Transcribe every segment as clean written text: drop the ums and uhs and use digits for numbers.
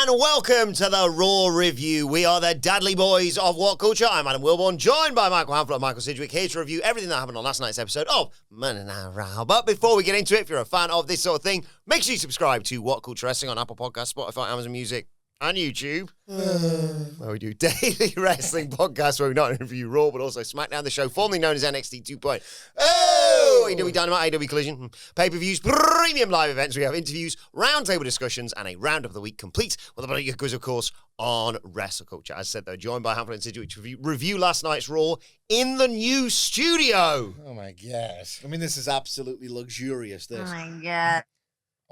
and welcome to the Raw Review. We are the Dudley Boys of WhatCulture. I'm Adam Wilbourn, joined by Hamflett Michael Sidgwick, here to review everything that happened on last night's episode of Monday Night Raw. But before we get into it, if you're a fan of this sort of thing, make sure you subscribe to WhatCulture Wrestling on Apple Podcasts, Spotify, Amazon Music, and YouTube, where we do daily wrestling podcasts where we not only review Raw, but also SmackDown, the show formerly known as NXT 2.0. AEW Dynamite, AEW Collision, pay-per-views, premium live events. We have interviews, roundtable discussions, and a round of the week complete with a bunch of quiz, of course, on WrestleCulture. As said, though, joined by Hamflett and Sidgwick to review last night's Raw in the new studio. Oh, my God. I mean, this is absolutely luxurious, this. Oh, my God.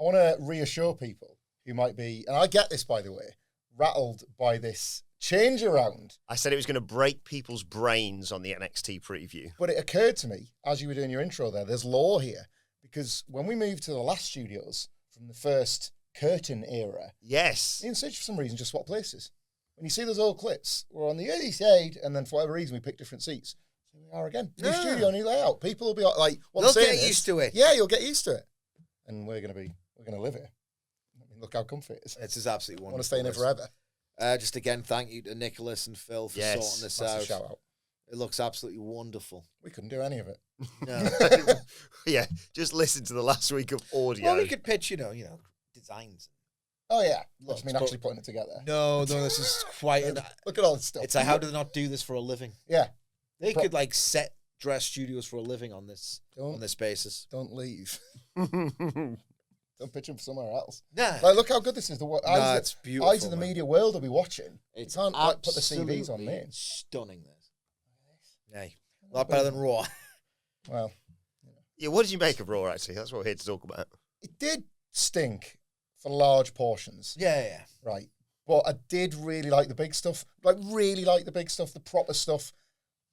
I want to reassure people who might be, and I get this, by the way, rattled by this change around. I said it was going to break people's brains on the NXT preview. But it occurred to me, as you were doing your intro there, there's law here. Because when we moved to the last studios from the first curtain era, yes, me and Sidge, for some reason, just swapped places. When you see those old clips, we're on the early side, and then for whatever reason, we picked different seats. So we are again. New studio, new layout. People will be like, they'll get used to it. Yeah, you'll get used to it. And we're going to live here. Look how comfy it is. This is absolutely wonderful. I want to stay in there forever. Just again, thank you to Nicholas and Phil for sorting this out. Shout out. It looks absolutely wonderful. We couldn't do any of it. No. Yeah, just listen to the last week of audio. Well, we could pitch, designs. Oh, yeah. I mean, actually putting it together. No, this is quite... Look at all this stuff. It's like, how do they not do this for a living? Yeah. They could, set dress studios for a living on this basis. Don't leave. Don't pitch them somewhere else. Nah. Look how good this is. It's beautiful. Eyes of the media world will be watching. It's you can't put the CVs on me. Stunning, this. Hey, a lot better than Raw. Well. Yeah, what did you make of Raw, actually? That's what we're here to talk about. It did stink for large portions. Yeah. Right. But I did really like the big stuff. Really like the big stuff, the proper stuff.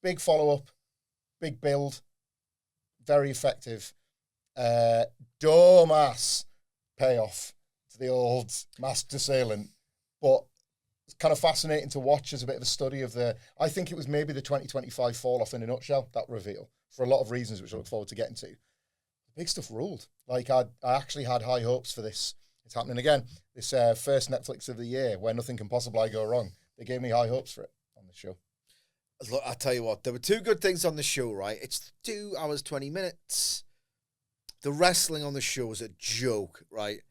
Big follow-up, big build, very effective. Dumbass payoff to the old masked assailant. But it's kind of fascinating to watch as a bit of a study of I think it was maybe the 2025 fall-off in a nutshell, that reveal, for a lot of reasons, which I look forward to getting to. The big stuff ruled. I actually had high hopes for this. It's happening again. This first Netflix of the year, where nothing can possibly go wrong. They gave me high hopes for it on the show. Look, I'll tell you what, there were two good things on the show, right? It's 2 hours, 20 minutes. The wrestling on the show is a joke, right?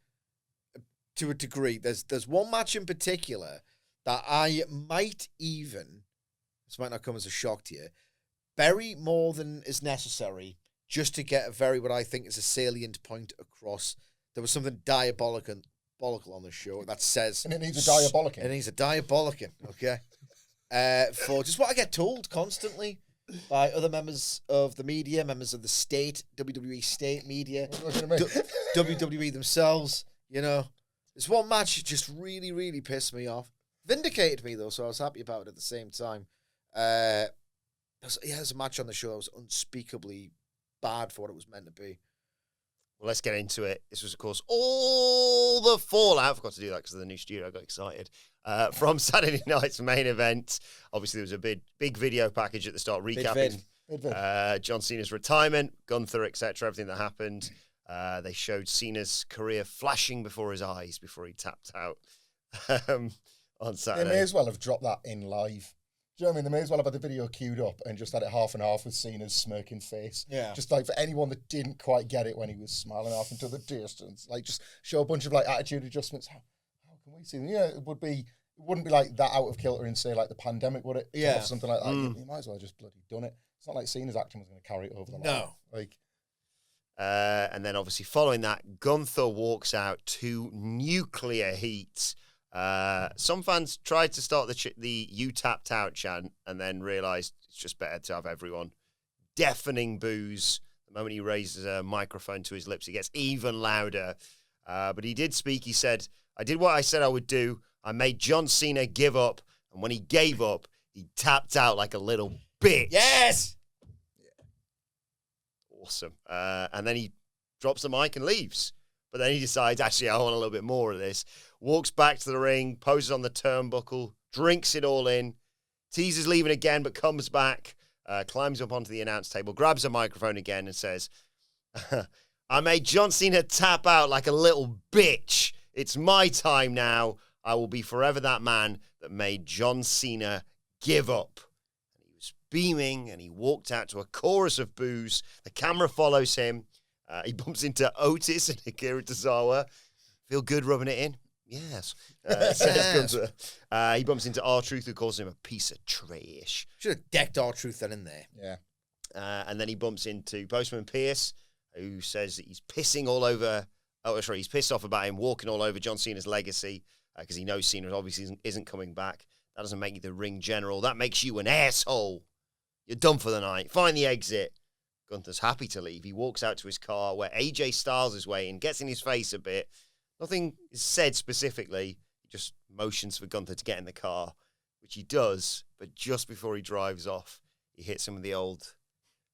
To a degree. There's one match in particular that I might even, this might not come as a shock to you, bury more than is necessary just to get what I think is a salient point across. There was something diabolical on the show that says... And it needs a diabolican. It needs a diabolican, okay? For just what I get told constantly by other members of the media, members of the state, WWE state media, WWE themselves, This one match just really, really pissed me off. Vindicated me, though, so I was happy about it at the same time. There's a match on the show that was unspeakably bad for what it was meant to be. Well, let's get into it. This was, of course, all the fallout. I forgot to do that because of the new studio. I got excited. From Saturday night's main event. Obviously, there was a big video package at the start recapping John Cena's retirement, Gunther, etc., everything that happened. They showed Cena's career flashing before his eyes before he tapped out on Saturday. They may as well have dropped that in live. Do you know what I mean? They may as well have had the video queued up and just had it half and half with Cena's smirking face. Yeah. Just for anyone that didn't quite get it when he was smiling off into the distance. Just show a bunch of attitude adjustments. How can we see them? Yeah, it wouldn't be like that out of kilter in, say, the pandemic, would it? Yeah. Or something like that. You might as well have just bloody done it. It's not like Cena's acting was going to carry it over the line. No. And then obviously following that, Gunther walks out to nuclear heat. Some fans tried to start the "you tapped out" chant and then realised it's just better to have everyone. Deafening boos. The moment he raises a microphone to his lips, it gets even louder. But he did speak. He said, "I did what I said I would do. I made John Cena give up. And when he gave up, he tapped out like a little bitch." Yes! Awesome. And then he drops the mic and leaves. But then he decides, actually, I want a little bit more of this. Walks back to the ring, poses on the turnbuckle, drinks it all in, teases leaving again, but comes back, climbs up onto the announce table, grabs a microphone again and says, I made John Cena tap out like a little bitch. It's my time now. I will be forever that man that made John Cena give up. And he was beaming, and he walked out to a chorus of boos. The camera follows him. He bumps into Otis and Akira Tozawa. Feel good rubbing it in? Yes. Says Gunther. He bumps into R-Truth, who calls him a piece of trash. Should have decked R-Truth then in there. Yeah. And then he bumps into Postman Pearce, who says that he's pissing all over... Oh, sorry, he's pissed off about him walking all over John Cena's legacy because he knows Cena obviously isn't coming back. That doesn't make you the ring general. That makes you an asshole. You're done for the night. Find the exit. Gunther's happy to leave. He walks out to his car where AJ Styles is waiting, gets in his face a bit. Nothing is said specifically. He just motions for Gunther to get in the car, which he does. But just before he drives off, he hits him with the old,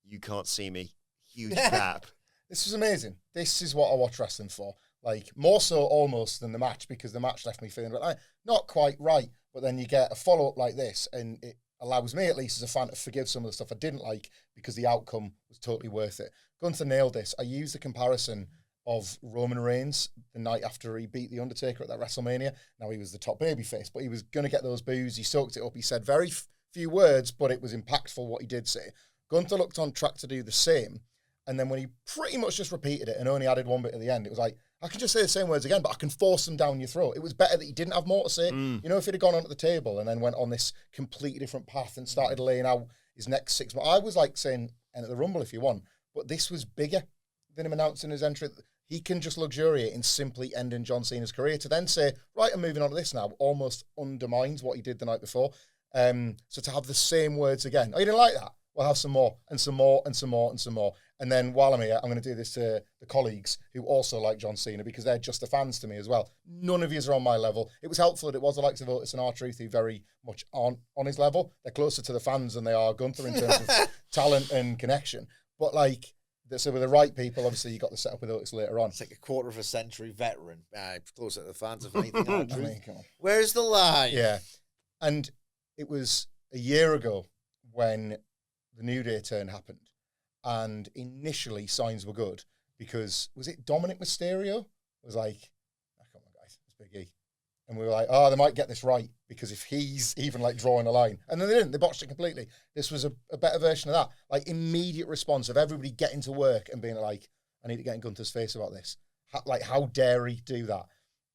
"You can't see me." Huge tap. This was amazing. This is what I watch wrestling for. Like, more so almost than the match, because the match left me feeling like, not quite right. But then you get a follow-up like this, and it allows me, at least as a fan, to forgive some of the stuff I didn't like because the outcome was totally worth it. Gunther nailed this. I used the comparison of Roman Reigns the night after he beat The Undertaker at that WrestleMania. Now, he was the top babyface, but he was going to get those boos. He soaked it up. He said very few words, but it was impactful what he did say. Gunther looked on track to do the same. And then when he pretty much just repeated it and only added one bit at the end, it was like, I can just say the same words again, but I can force them down your throat. It was better that he didn't have more to say. You know, if he'd have gone onto the table and then went on this completely different path and started laying out his next 6 months, I was like saying, enter the Rumble if you want. But this was bigger than him announcing his entry. He can just luxuriate in simply ending John Cena's career. To then say, right, I'm moving on to this now, almost undermines what he did the night before. So to have the same words again, oh, you didn't like that? We'll have some more, and some more, and some more, and some more. And then while I'm here, I'm going to do this to the colleagues who also like John Cena, because they're just the fans to me as well. None of you are on my level. It was helpful that it was the likes of Otis and R-Truth who very much aren't on his level. They're closer to the fans than they are Gunther in terms of talent and connection. But like, so with the right people, obviously you got the setup with Otis later on. It's like a quarter of a century veteran. Closer to the fans of anything. I mean, come on. Where's the line? Yeah. And it was a year ago when the New Day turn happened. And initially, signs were good because, was it Dominic Mysterio? Was like, oh, come on, guys, it's Big E. And we were like, oh, they might get this right because if he's even like drawing a line. And then they didn't, they botched it completely. This was a better version of that. Like, immediate response of everybody getting to work and being like, I need to get in Gunther's face about this. How dare he do that?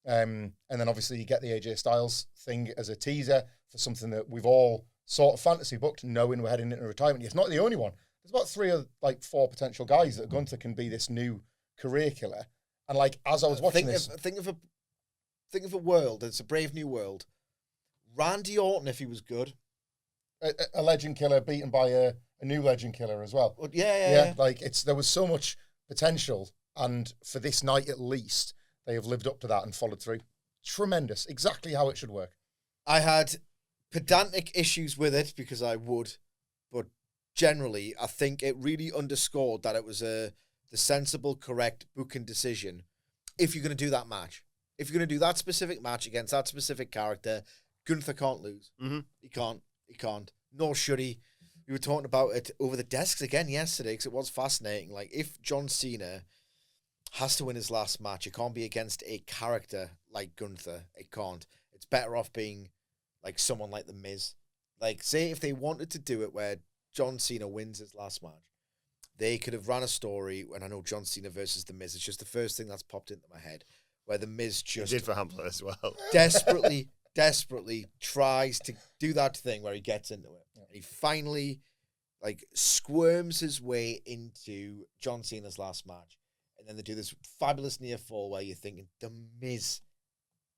And then obviously you get the AJ Styles thing as a teaser for something that we've all sort of fantasy booked, knowing we're heading into retirement. It's not the only one. There's about 3 or 4 potential guys that Gunther can be this new career killer. And like, as I was watching think of a world. It's a brave new world. Randy Orton, if he was good, a legend killer beaten by a new legend killer as well. Yeah. Like, there was so much potential, and for this night at least, they have lived up to that and followed through. Tremendous, exactly how it should work. I had pedantic issues with it because I would, but generally, I think it really underscored that it was the sensible, correct booking decision. If you're going to do that match, if you're going to do that specific match against that specific character, Gunther can't lose. Mm-hmm. He can't. Nor should he. We were talking about it over the desks again yesterday because it was fascinating. Like, if John Cena has to win his last match, it can't be against a character like Gunther. It can't. It's better off being like someone like The Miz. Like, say if they wanted to do it where John Cena wins his last match, they could have ran a story, and I know John Cena versus The Miz, it's just the first thing that's popped into my head, where The Miz just did for Hamflett as well. desperately tries to do that thing where he gets into it. And he finally, like, squirms his way into John Cena's last match. And then they do this fabulous near fall where you're thinking The Miz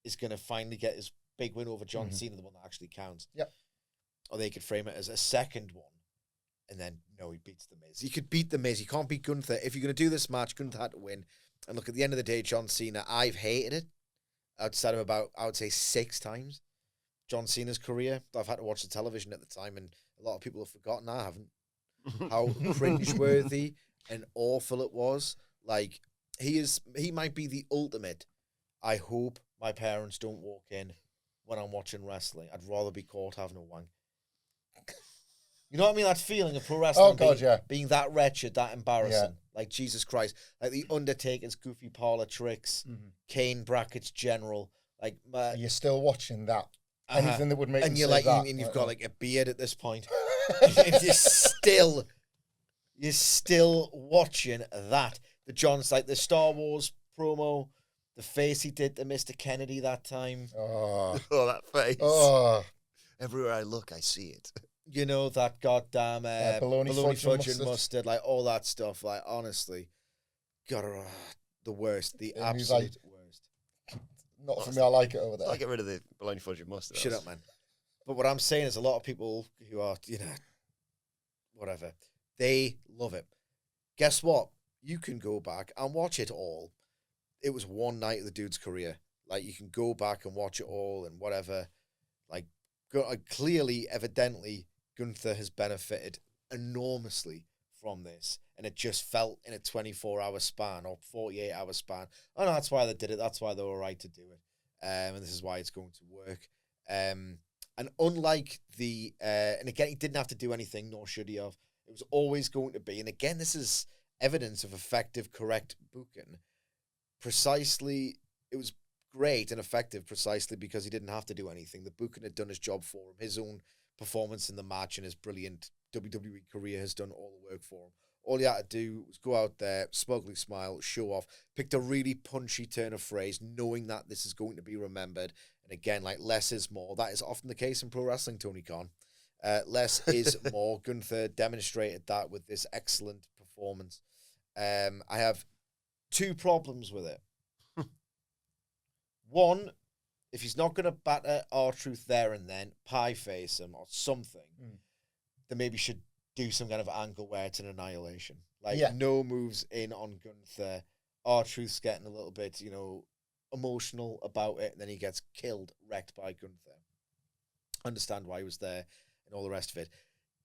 is going to finally get his big win over John Cena, the one that actually counts. Yep. Or they could frame it as a second one. And then, no, he beats The Miz. He could beat The Miz. He can't beat Gunther. If you're going to do this match, Gunther had to win. And look, at the end of the day, John Cena, I've hated it. Outside of about, I would say, 6 times. John Cena's career. I've had to watch the television at the time, and a lot of people have forgotten. I haven't. How cringeworthy and awful it was. Like, he might be the ultimate. I hope my parents don't walk in when I'm watching wrestling. I'd rather be caught having a wank. You know what I mean? That feeling of pro wrestling. Oh, God, being that wretched, that embarrassing. Yeah. Like, Jesus Christ. Like the Undertaker's goofy parlor tricks, Kane brackets general, Like, You're still watching that. Anything that would make and them you're say like, that. and you've got like a beard at this point. And you're still watching that. The John's like the Star Wars promo, the face he did to Mr. Kennedy that time. Oh, that face. oh. Everywhere I look, I see it. You know, that goddamn bologna fudge and mustard. like all that stuff. Like, honestly, the worst, the And he's absolute worst. Not for me, I like it over there. I'll get rid of the bologna fudge and mustard. Shut up, man. But what I'm saying is a lot of people who are, whatever, they love it. Guess what? You can go back and watch it all. It was one night of the dude's career. Like, you can go back and watch it all and whatever. Like, clearly, evidently, Gunther has benefited enormously from this. And it just felt in a 24-hour span or 48-hour span. Oh, no, that's why they did it. That's why they were right to do it. And this is why it's going to work. And unlike and again, he didn't have to do anything, nor should he have. It was always going to be. And again, this is evidence of effective, correct booking. Precisely, it was great and effective precisely because he didn't have to do anything. The booking had done his job for him. His own performance in the match and his brilliant WWE career has done all the work for him. All he had to do was go out there, smugly smile, show off, picked a really punchy turn of phrase, knowing that this is going to be remembered. And again, like, less is more. That is often the case in pro wrestling, Tony Khan. Less is more. Gunther demonstrated that with this excellent performance. I have two problems with it. One, if he's not going to batter R-Truth there and then, pie face him or something, then maybe should do some kind of angle where it's an annihilation. Like, no moves in on Gunther. R-Truth's getting a little bit, emotional about it, and then he gets killed, wrecked by Gunther. Understand why he was there and all the rest of it.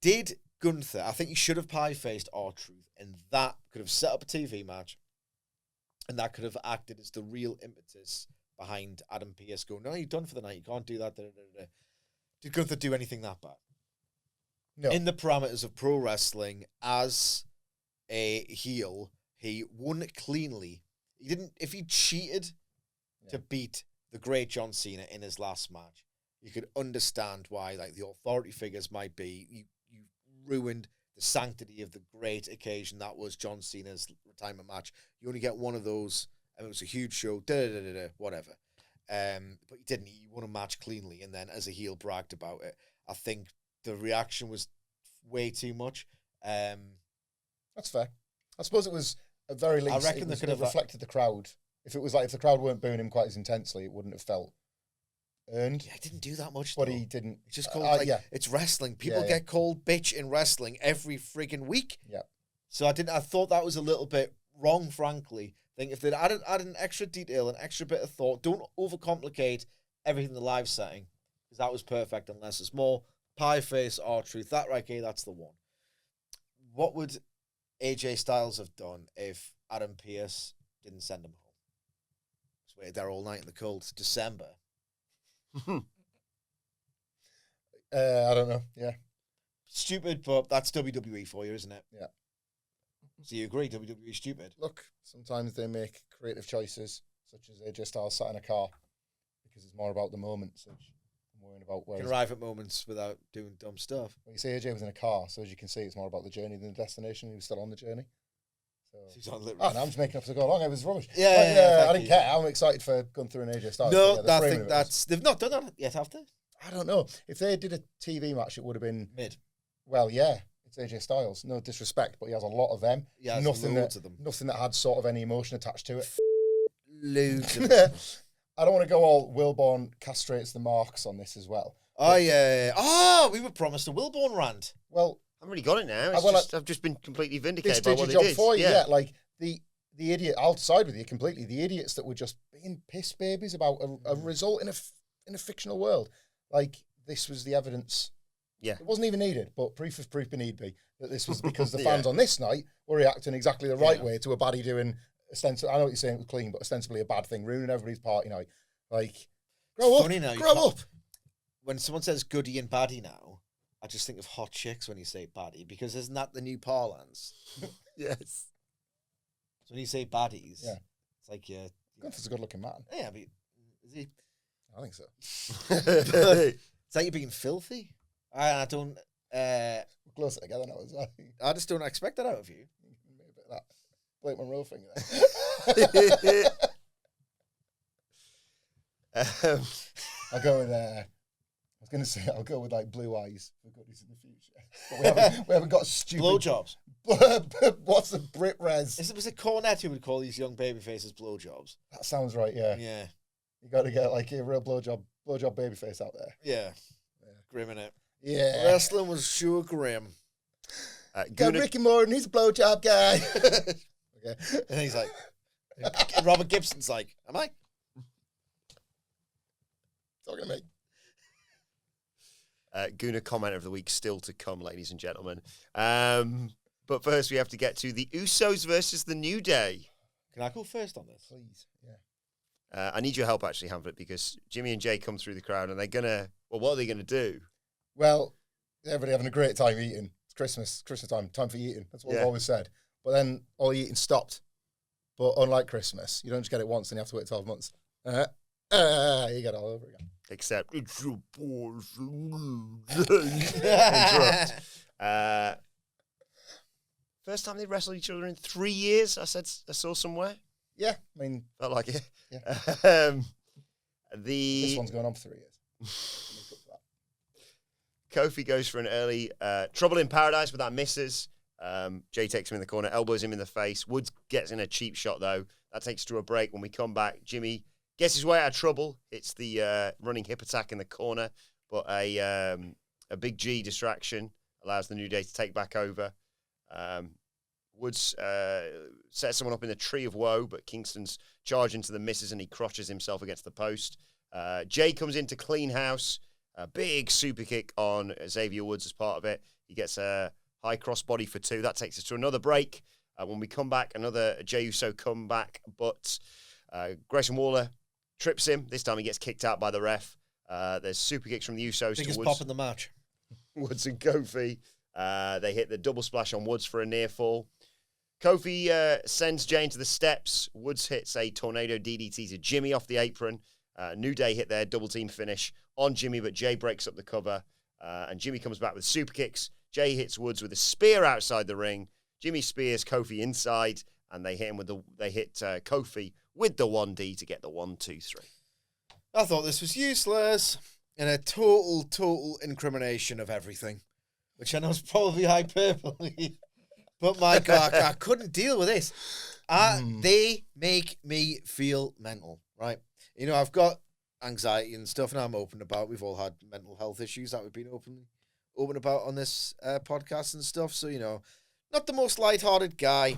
Did Gunther, I think he should have pie-faced R-Truth, and that could have set up a TV match, and that could have acted as the real impetus behind Adam Pearce going, no, you're done for the night, you can't do that. Did Gunther do anything that bad? No. In the parameters of pro wrestling, as a heel, he won cleanly. He didn't, if he cheated to beat the great John Cena in his last match, you could understand why, like, the authority figures might be, you ruined the sanctity of the great occasion that was John Cena's retirement match. You only get one of those, and it was a huge show, whatever. But he didn't. He won a match cleanly, and then as a heel bragged about it. I think the reaction was way too much. That's fair. I suppose it was, at very least, I reckon they could have reflected the crowd. If it was like, if the crowd weren't booing him quite as intensely, it wouldn't have felt earned. Yeah, he didn't do that much, but though. he didn't. It's just called, it's wrestling. People get called bitch in wrestling every friggin' week. Yeah. So I thought that was a little bit wrong, frankly. I think if they'd added an extra detail, an extra bit of thought, don't overcomplicate everything in the live setting, because that was perfect, unless it's more pie face R-Truth. That right here, that's the one. What would AJ Styles have done if Adam Pearce didn't send him home? Just waited there all night in the cold. It's December. I don't know. Yeah. Stupid, but that's WWE for you, isn't it? Yeah. So you agree, WWE is stupid? Look, sometimes they make creative choices, such as AJ Styles sat in a car, because it's more about the moment. So I'm worrying about where you can arrive at moments without doing dumb stuff. Well, you say AJ was in a car, so as you can see, it's more about the journey than the destination. He was still on the journey. So he's on literally. I'm just making up as I go along. It was rubbish. Yeah, I didn't care. I'm excited for Gunther and AJ Styles. No, I think they've not done that yet, have they? I don't know. If they did a TV match, it would have been mid. Well, yeah, it's AJ Styles. No disrespect, but he has a lot of them. He has nothing loads of them. Nothing that had sort of any emotion attached to it. Loads of them. I don't want to go all Wilbourn castrates the marks on this as well. Oh, yeah. Oh, we were promised a Wilbourn rant. Well, I've already got it now. I've just been completely vindicated by this what did they your job did. for you, yeah. Like, the idiot, I'll side with you completely, the idiots that were just being piss babies about a result in a fictional world. Like, this was the evidence. Yeah. It wasn't even needed, but proof if proof need be, that this was because the fans on this night were reacting exactly the right way to a baddie doing, I know what you're saying, it was clean, but ostensibly a bad thing, ruining everybody's party night. Like, grow up. When someone says goodie and baddie now, I just think of hot chicks when you say baddie, because isn't that the new parlance? Yes. So when you say baddies, yeah, it's like, Gunther's a good-looking man. Yeah, but is he? I think so. It's like you're being filthy. I don't. We're closer together now as well. I just don't expect that out of you. Maybe a bit of that Blake Monroe thing there. I'll go with. I was going to say I'll go with like blue eyes for goodies in the future. But we haven't got stupid Blowjobs. What's the Brit Res? Was it Cornette who would call these young baby faces blowjobs? That sounds right. Yeah. Yeah. You got to get like a real blowjob baby face out there. Yeah. Grim in it. Yeah. Wrestling was sure grim. Got Ricky Morton, he's a blowjob guy. Okay. And he's like, Robert Gibson's like, am I? Talking to me. Gooner comment of the week still to come, ladies and gentlemen. But first we have to get to the Usos versus the New Day. Can I go first on this? Please. Yeah. I need your help, actually, Hamflett, because Jimmy and Jay come through the crowd and they're going to... Well, what are they going to do? Well, everybody having a great time eating. It's Christmas time for eating. That's what we've always said. But then all the eating stopped. But unlike Christmas, you don't just get it once and you have to wait 12 months. You get it all over again. Except, it's your boys. Interrupt. First time they wrestled each other in 3 years, I saw somewhere. Yeah, I mean... Felt like it. Yeah. This one's going on for 3 years. Kofi goes for an early Trouble in Paradise, but that misses. Jay takes him in the corner, elbows him in the face. Woods gets in a cheap shot, though. That takes us to a break. When we come back, Jimmy gets his way out of trouble. It's the running hip attack in the corner, but a big G distraction allows the New Day to take back over. Woods sets someone up in the Tree of Woe, but Kingston's charging to the misses and he crotches himself against the post. Jay comes in to clean house. A big super kick on Xavier Woods as part of it. He gets a high crossbody for 2. That takes us to another break. When we come back, another Jey Uso comeback, but Grayson Waller trips him. This time he gets kicked out by the ref. There's super kicks from the Usos Biggest to Woods. pop in the match. Woods and Kofi. They hit the double splash on Woods for a near fall. Kofi sends Jay into the steps. Woods hits a tornado DDT to Jimmy off the apron. New Day hit their double team finish on Jimmy, but Jay breaks up the cover. And Jimmy comes back with super kicks. Jay hits Woods with a spear outside the ring. Jimmy spears Kofi inside, and they hit Kofi with the 1D to get the 1, 2, 3. I thought this was useless and a total incrimination of everything, which I know is probably hyperbole. But my God, I couldn't deal with this. They make me feel mental, right? You know, I've got anxiety and stuff, and I'm open about. We've all had mental health issues that we've been open about on this podcast and stuff. So, you know, not the most lighthearted guy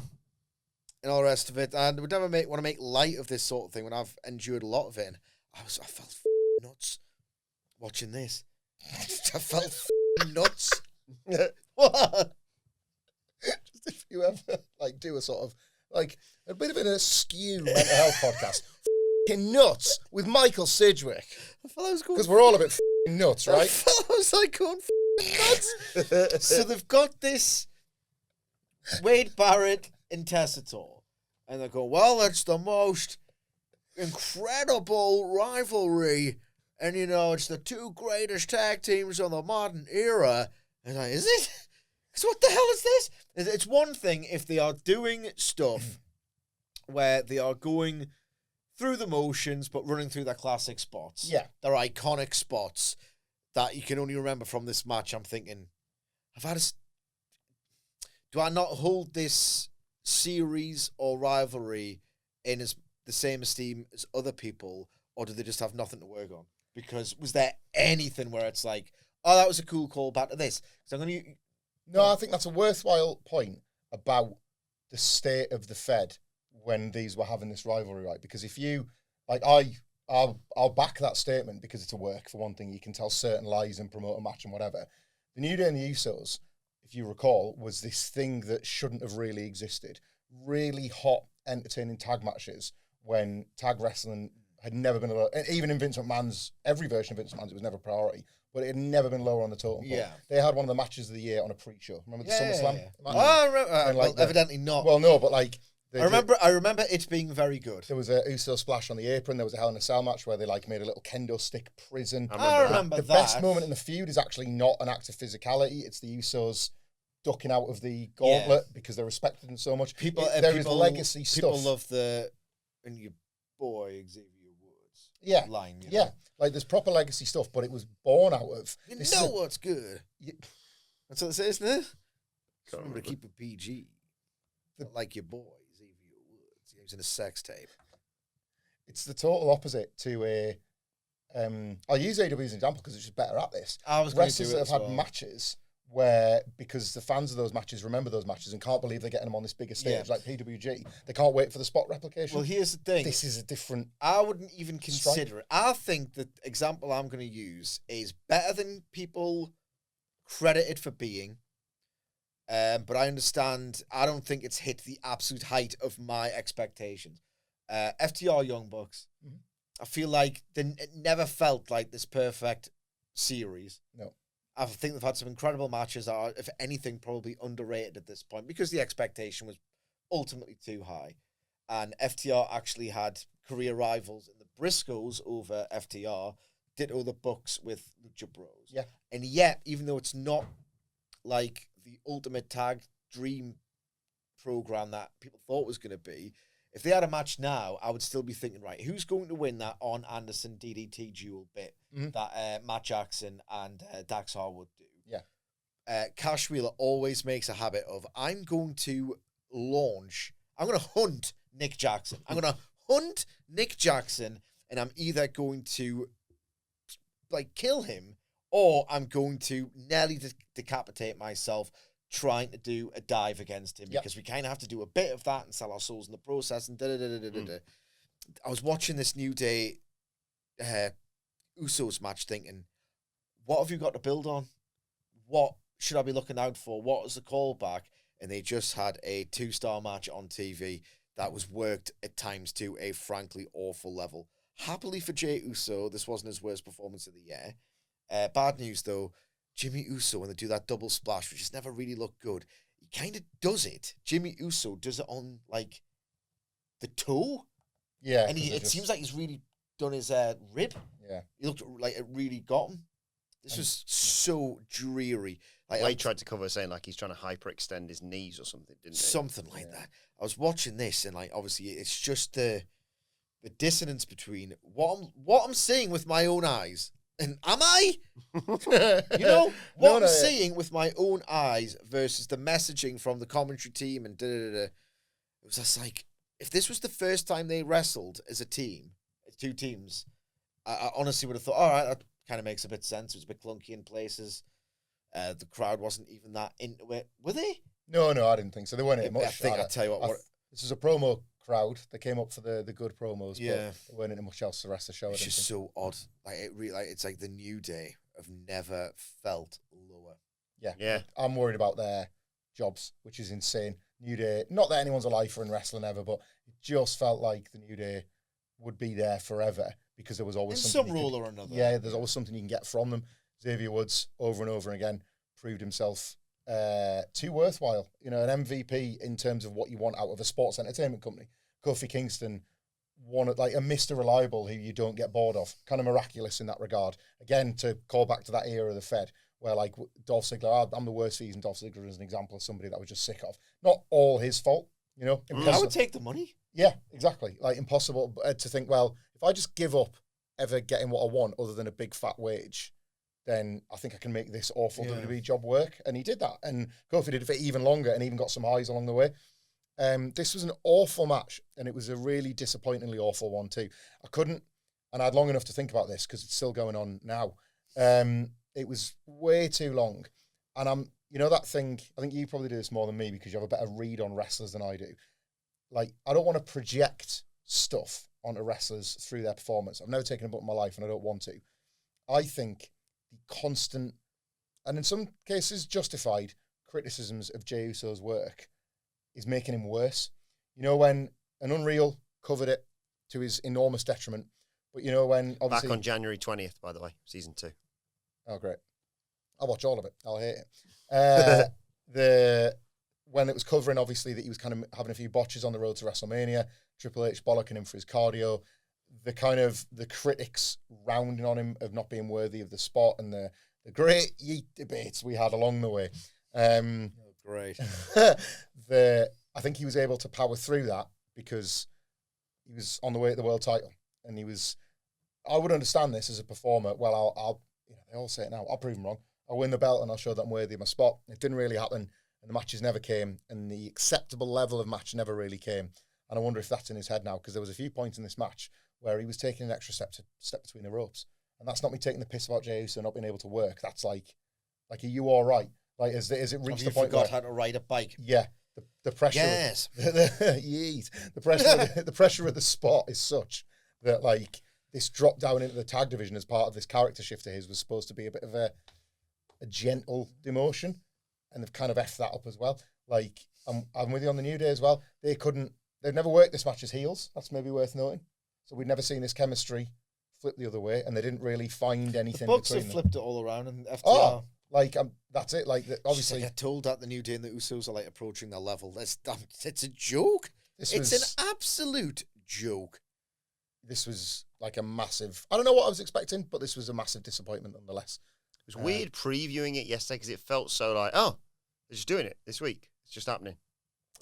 and all the rest of it. And would never want to make light of this sort of thing when I've endured a lot of it. And I felt nuts watching this. I felt nuts. What? Just if you ever like do a sort of like a bit of an askew mental health podcast, nuts with Michael Sidgwick. I felt I was going because we're all a bit nuts, right? I felt I was like going nuts. So they've got this Wade Barrett and Tessitore, and they're going, well, it's the most incredible rivalry, and you know, it's the 2 greatest tag teams of the modern era. And I'm like, is it? So what the hell is this? It's one thing if they are doing stuff where they are going through the motions but running through their classic spots. Yeah. Their iconic spots that you can only remember from this match. I'm thinking, do I not hold this series or rivalry in the same esteem as other people, or do they just have nothing to work on? Because was there anything where it's like, oh, that was a cool callback to this? So I'm going to... No, I think that's a worthwhile point about the state of the Fed when these were having this rivalry, right? Because if you, like, I'll back that statement because it's a work, for one thing. You can tell certain lies and promote a match and whatever. The New Day and the Usos, if you recall, was this thing that shouldn't have really existed. Really hot, entertaining tag matches when tag wrestling had never been, even in Vince McMahon's, every version of Vince McMahon's, it was never a priority. But it had never been lower on the totem pole. Yeah. They had one of the matches of the year on a pre-show. Remember the SummerSlam? Oh, And like evidently not. Well, no, but like I remember it being very good. There was a Uso splash on the apron. There was a Hell in a Cell match where they like made a little kendo stick prison. I remember the that. best moment in the feud is actually not an act of physicality. It's the Usos ducking out of the gauntlet because they're respected them so much. There is legacy stuff. People love and your boy Xavier Woods line. Yeah, like there's proper legacy stuff, but it was born out of. What's good. That's what it says, isn't it? Remember to keep it PG. Like your boy Xavier Woods. He was in a sex tape. It's the total opposite to a. I'll use AEW as an example because it's just better at this. Wrestlers that have had matches where, because the fans of those matches remember those matches and can't believe they're getting them on this bigger stage, like PWG, they can't wait for the spot replication. Well, here's the thing. This is a different. I wouldn't even consider it. I think the example I'm going to use is better than people credit it for being. But I understand, I don't think it's hit the absolute height of my expectations. FTR Young Bucks, I feel like it never felt like this perfect series. No. I think they've had some incredible matches that are, if anything, probably underrated at this point because the expectation was ultimately too high. And FTR actually had career rivals in the Briscoes over FTR, ditto the Bucks with Lucha Bros. Yeah. And yet, even though it's not like the ultimate tag dream program that people thought was going to be, if they had a match now, I would still be thinking, right, who's going to win that on Anderson DDT duel bit that Matt Jackson and Dax Harwood do? Yeah. Cash Wheeler always makes a habit of, I'm going to hunt Nick Jackson. I'm going to hunt Nick Jackson, and I'm either going to kill him or I'm going to nearly decapitate myself trying to do a dive against him because we kind of have to do a bit of that and sell our souls in the process. And I was watching this New Day Usos match thinking, what have you got to build on? What should I be looking out for? What was the callback? And they just had a 2-star match on TV that was worked at times to a frankly awful level. Happily for Jey Uso, this wasn't his worst performance of the year. Bad news, though, Jimmy Uso, when they do that double splash, which has never really looked good, he kind of does it. Jimmy Uso does it on, the toe. Yeah. And it seems like he's really done his rib. Yeah. He looked like it really got him. This was so dreary. He tried to cover saying, he's trying to hyperextend his knees or something, didn't he? Something like that. I was watching this, and, obviously, it's just the dissonance between what I'm seeing with my own eyes. And am I? I'm seeing with my own eyes versus the messaging from the commentary team and It was just if this was the first time they wrestled as a team, as two teams, I honestly would have thought, all right, that kind of makes a bit of sense. It was a bit clunky in places. The crowd wasn't even that into it. Were they? No, I didn't think so. They weren't much. I think I'll tell you what. This is a promo crowd. They came up for the good promos, yeah. But they weren't into much else the rest of the show. It's just so odd. It's like the New Day have never felt lower. Yeah. I'm worried about their jobs, which is insane. New Day, not that anyone's a lifer in wrestling ever, but it just felt like the New Day would be there forever because there was always some role or another. Yeah, there's always something you can get from them. Xavier Woods, over and over again, proved himself too worthwhile. An MVP in terms of what you want out of a sports entertainment company. Kofi Kingston, one a Mr. Reliable who you don't get bored of. Kind of miraculous in that regard. Again, to call back to that era of the Fed, where Dolph Ziggler, I'm the worst for using Dolph Ziggler as an example of somebody that was just sick of. Not all his fault, I would take the money. Yeah, exactly. Impossible to think, well, if I just give up ever getting what I want other than a big fat wage, then I think I can make this awful WWE job work. And he did that. And Kofi did it for even longer and even got some highs along the way. This was an awful match, and it was a really disappointingly awful one too. And I had long enough to think about this because it's still going on now. It was way too long. And that thing, I think you probably do this more than me because you have a better read on wrestlers than I do. I don't want to project stuff onto wrestlers through their performance. I've never taken a book in my life and I don't want to. I think the constant, and in some cases justified, criticisms of Jey Uso's work is making him worse. When an Unreal covered it to his enormous detriment, but when obviously... Back on January 20th, by the way, season 2. Oh, great. I'll watch all of it. I'll hate it. when it was covering, obviously, that he was kind of having a few botches on the road to WrestleMania, Triple H bollocking him for his cardio, the critics rounding on him of not being worthy of the spot, and the great yeet debates we had along the way. Great. I think he was able to power through that because he was on the way to the world title, and I would understand this as a performer. Well, I'll they all say it now. I'll prove them wrong. I'll win the belt and I'll show that I'm worthy of my spot. It didn't really happen, and the matches never came, and the acceptable level of match never really came. And I wonder if that's in his head now, because there was a few points in this match where he was taking an extra step between the ropes, and that's not me taking the piss about Jey Uso not being able to work. That's like, are you all right? Like, is it reached the point where... how to ride a bike? Yeah. The pressure... Yes. The pressure of the spot is such that, like, this drop down into the tag division as part of this character shift of his was supposed to be a bit of a gentle demotion, and they've kind of effed that up as well. Like, I'm with you on the New Day as well. They've never worked this match as heels. That's maybe worth noting. So we'd never seen this chemistry flip the other way, and they didn't really find anything the Bucks between have them. flipped it all around, and FTR... Oh, like, that's it. Like, obviously... I get told that the New Day and the Usos are, like, approaching their level. It's a joke. It's an absolute joke. This was, like, a massive... I don't know what I was expecting, but this was a massive disappointment nonetheless. It was weird previewing it yesterday because it felt so like, oh, they're just doing it this week. It's just happening.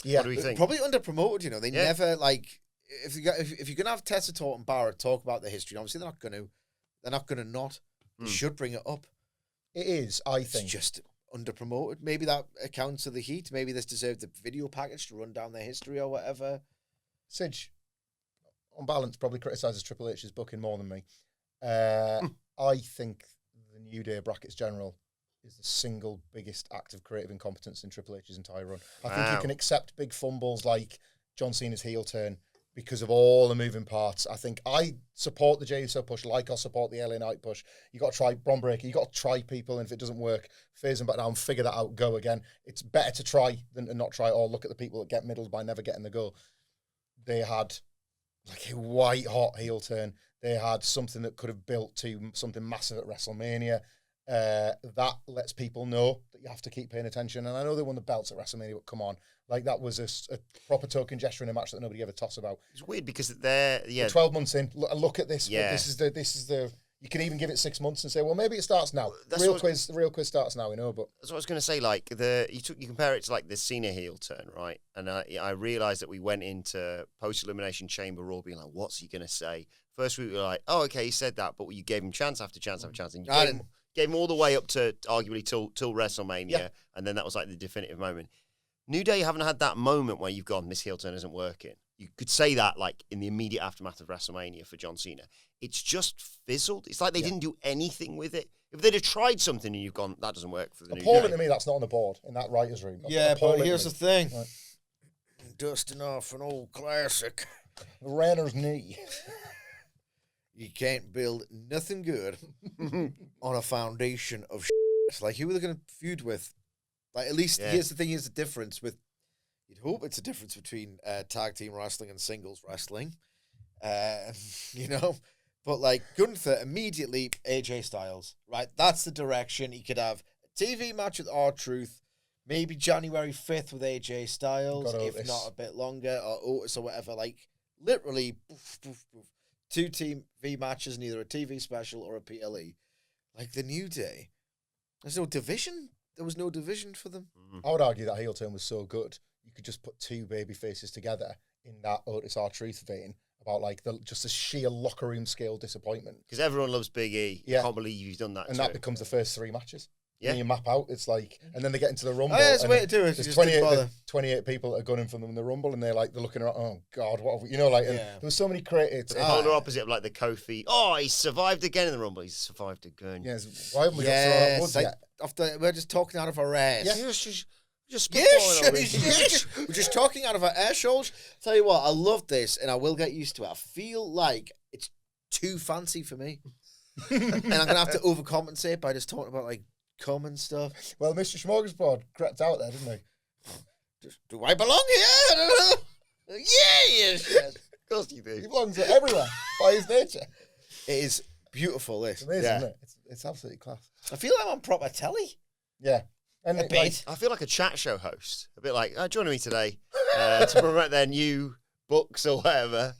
Yeah. What do we think? Probably underpromoted, you know. They never, like... If you're going to have Tessa Torton and Barrett talk about the history, obviously they're not going to not. They should bring it up. It is, I think. It's just underpromoted. Maybe that accounts for the heat. Maybe this deserved a video package to run down their history or whatever. Sidge, on balance, probably criticises Triple H's booking more than me. I think the New Day Brackets General is the single biggest act of creative incompetence in Triple H's entire run. I think you can accept big fumbles like John Cena's heel turn because of all the moving parts. I think I support the Jey Uso push like I support the LA Knight push. You got to try Bron Breakker. You got to try people, and if it doesn't work, phase them back down, figure that out, go again. It's better to try than to not try, or look at the people that get middled by never getting the goal. They had like a white hot heel turn. They had something that could have built to something massive at WrestleMania. That lets people know that you have to keep paying attention. And I know they won the belts at WrestleMania, but come on. Like, that was a proper token gesture in a match that nobody ever toss about. It's weird because they're 12 months in. Look at this. Yeah. This is the. You can even give it 6 months and say, well, maybe it starts now. The real quiz starts now, but that's what I was going to say. Like you compare it to like the Cena heel turn, right? And I realized that we went into post Elimination Chamber Raw being like, what's he going to say? First week we were like, oh, okay, he said that, but you gave him chance after chance after chance, and you gave him all the way up to arguably till WrestleMania, and then that was like the definitive moment. New Day haven't had that moment where you've gone, this heel turn isn't working. You could say that like in the immediate aftermath of WrestleMania for John Cena. It's just fizzled. It's like they didn't do anything with it. If they'd have tried something and you've gone, that doesn't work for the New Day. Appalling to me that's not on the board in that writer's room. But here's the thing. Right. Dusting off an old classic. Renner's knee. You can't build nothing good on a foundation of shit. Like, who are they going to feud with? Like, at least, here's the thing, here's the difference with, you'd hope it's a difference between tag team wrestling and singles wrestling, you know? But, like, Gunther, immediately, AJ Styles, right? That's the direction. He could have a TV match with R-Truth, maybe January 5th with AJ Styles, if not a bit longer, or Otis or whatever. Like, literally, poof, poof, poof. 2 team V matches in either a TV special or a PLE. Like the New Day, there's no division. There was no division for them. I would argue that heel turn was so good, you could just put 2 baby faces together in that Otis R-Truth vein about like just a sheer locker room scale disappointment. Because everyone loves Big E. Yeah. I can't believe you've done that. And that becomes the first 3 matches. Yeah. And you map out, it's like, and then they get into the Rumble. That's the way to do it. There's 28 people that are gunning for them in the Rumble, and they're looking around, oh God, what have we, you know, like, and there was so many creative. The polar opposite of like the Kofi, oh, he survived again in the Rumble. He's survived again. Yes. Why haven't we got thrown out yet? After, we're just talking out of our ass. Yeah. We're just talking out of our air shoals. Tell you what, I love this, and I will get used to it. I feel like it's too fancy for me. And I'm going to have to overcompensate by just talking about, like, common stuff. Well, Mr. Smorgasbord crept out there, didn't he? Do I belong here? I don't know. Yes. Of course you do. He belongs everywhere by his nature. It is beautiful, this. It's amazing, isn't it? It's absolutely class. I feel like I'm on proper telly. Yeah. And A bit. I feel like a chat show host. A bit like, joining me today to promote their new books or whatever.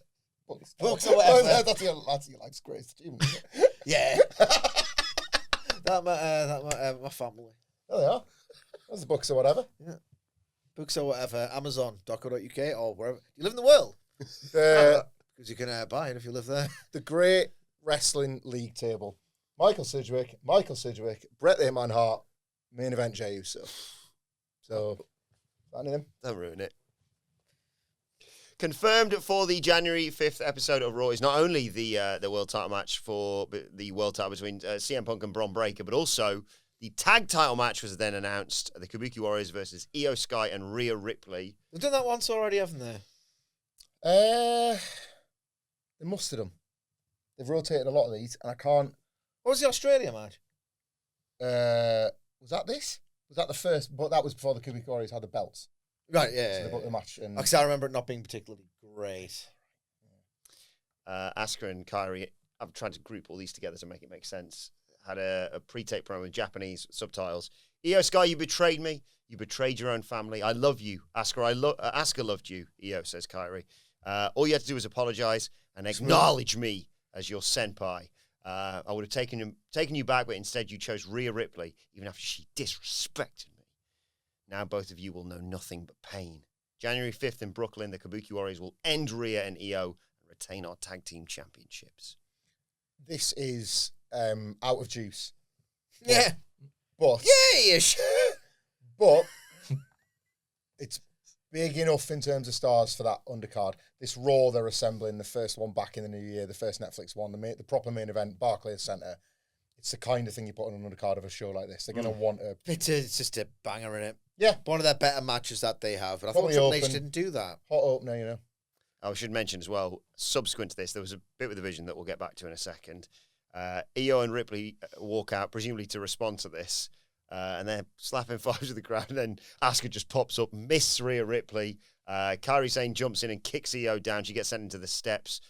Books or whatever. That's your life's greatest achievement, isn't it? Yeah. that my family. There they are. That's the books or whatever. Yeah. Books or whatever. Amazon.co.uk or wherever. You live in the world. Because you can buy it if you live there. The Great Wrestling League table. Michael Sidgwick, Bret the Hitman Hart, main event Jey Uso. So, any of them? Don't ruin it. Confirmed for the January 5th episode of Raw is not only the world title match for the world title between CM Punk and Bron Breakker, but also the tag title match was then announced. The Kabuki Warriors versus Io Sky and Rhea Ripley. They've done that once already, haven't they? They must have done. They've rotated a lot of these, and I can't... What was the Australia match? Was that this? Was that the first? But that was before the Kabuki Warriors had the belts. Right, yeah. So they booked the match. And Because I remember it not being particularly great. Asuka and Kairi, I'm trying to group all these together to make it make sense, had a pre-tape promo with Japanese subtitles. Io Sky, you betrayed me. You betrayed your own family. I love you. Asuka, Asuka loved you, Io, says Kairi. All you had to do was apologize and acknowledge me as your senpai. I would have taken you back, but instead you chose Rhea Ripley, even after she disrespected me. Now both of you will know nothing but pain. January 5th in Brooklyn, the Kabuki Warriors will end Rhea and Io and retain our tag team championships. this is out of juice. Yeah. But Yeah-ish. But it's big enough in terms of stars for that undercard. This Raw they're assembling, the first one back in the new year, the first Netflix one, the proper main event, Barclays Centre. It's the kind of thing you put on an undercard of a show like this. They're going to want a... It's just a banger in it. Yeah. One of their better matches that they have. And I thought Probably Triple H open. didn't do that. Hot opener, you know. I should mention as well, subsequent to this, there was a bit with the vision that we'll get back to in a second. Io and Ripley walk out, presumably to respond to this, and they're slapping fives with the crowd, and then Asuka just pops up, miss Rhea Ripley. Kairi Sane jumps in and kicks Io down. She gets sent into the steps.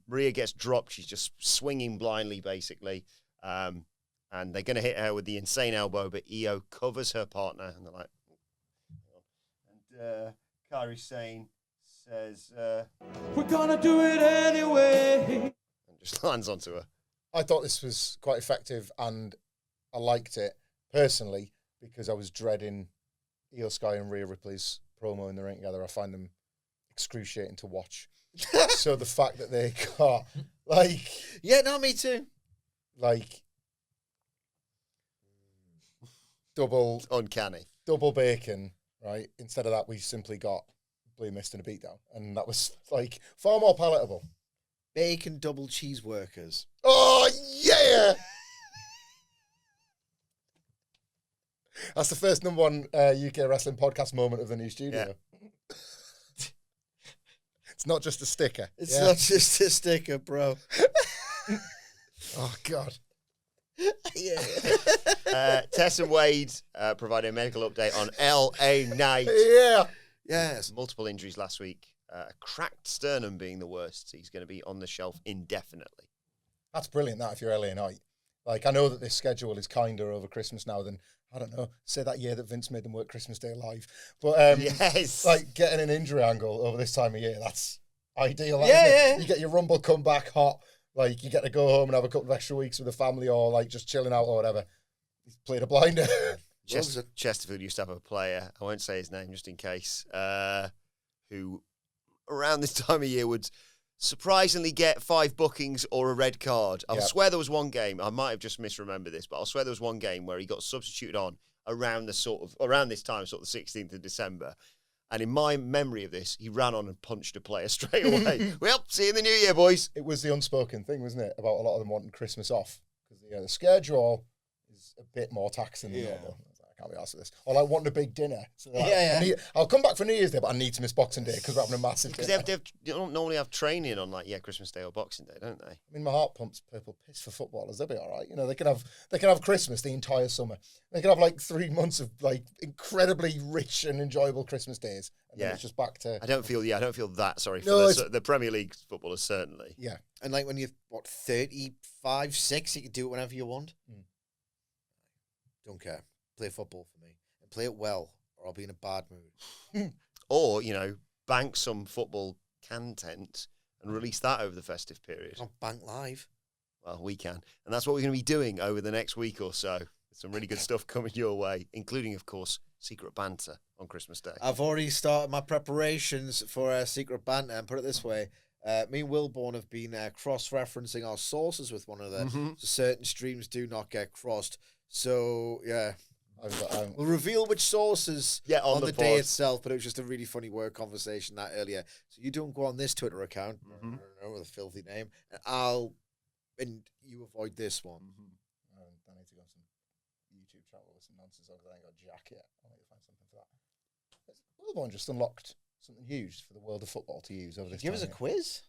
Rhea gets dropped. She's just swinging blindly, basically. And they're going to hit her with the insane elbow, but Io covers her partner, and they're like... And Kairi Sane says... We're gonna do it anyway. And just lands onto her. I thought this was quite effective, and I liked it personally because I was dreading Io Sky and Rhea Ripley's promo in the ring together. I find them excruciating to watch. So the fact that they got Yeah, no, me too. Uncanny. double bacon, right? Instead of that, we simply got Blue Mist and a beatdown, and that was far more palatable. Bacon double cheese workers. Oh yeah! That's the first #1 UK wrestling podcast moment of the new studio. Yeah. It's not just a sticker. It's not just a sticker, bro. Oh God. Yeah. Tess and Wade provided a medical update on LA Knight. Yeah. Yes. Multiple injuries last week. A cracked sternum being the worst. So he's going to be on the shelf indefinitely. That's brilliant, that, if you're LA Knight. I know that this schedule is kinder over Christmas now than, I don't know, say that year that Vince made them work Christmas Day live. But, Yes. Getting an injury angle over this time of year, that's ideal. Yeah. You get your Rumble come back hot. You get to go home and have a couple of extra weeks with the family or, just chilling out or whatever. He's played a blinder. Chesterfield used to have a player, I won't say his name just in case, who around this time of year would surprisingly get 5 bookings or a red card. I'll swear there was one game, I might have just misremembered this, but I'll swear there was one game where he got substituted on around this time, the 16th of December. And in my memory of this, he ran on and punched a player straight away. Well, see you in the new year, boys. It was the unspoken thing, wasn't it, about a lot of them wanting Christmas off? Because the schedule is a bit more taxing than normal. I can't be asked for this. Or wanting a big dinner. So I'll come back for New Year's Day, but I need to miss Boxing Day because we're having a massive dinner. Because they don't normally have training on Christmas Day or Boxing Day, don't they? I mean, my heart pumps purple piss for footballers. They'll be all right. They can have Christmas the entire summer. They can have 3 months of incredibly rich and enjoyable Christmas days. And then it's just back to... I don't feel that sorry for the Premier League footballers, certainly. Yeah. And when you're, 35, 6, you can do it whenever you want. Don't care. play football for me and play it well, or I'll be in a bad mood. Or, bank some football content and release that over the festive period. Can't bank live. Well, we can. And that's what we're going to be doing over the next week or so. Some really good stuff coming your way, including, of course, Secret Banter on Christmas Day. I've already started my preparations for Secret Banter, and put it this way. Me and Wilbourn have been cross-referencing our sources with one another, so certain streams do not get crossed. So, yeah. We'll reveal which sources on the day itself, but it was just a really funny word conversation that earlier. So you don't go on this Twitter account, with a filthy name, and you avoid this one. I need to go on some YouTube channel with some nonsense over there. I ain't got Jack yet. I need to find something for that. Wilbourn just unlocked something huge for the world of football to use over this Give us a quiz.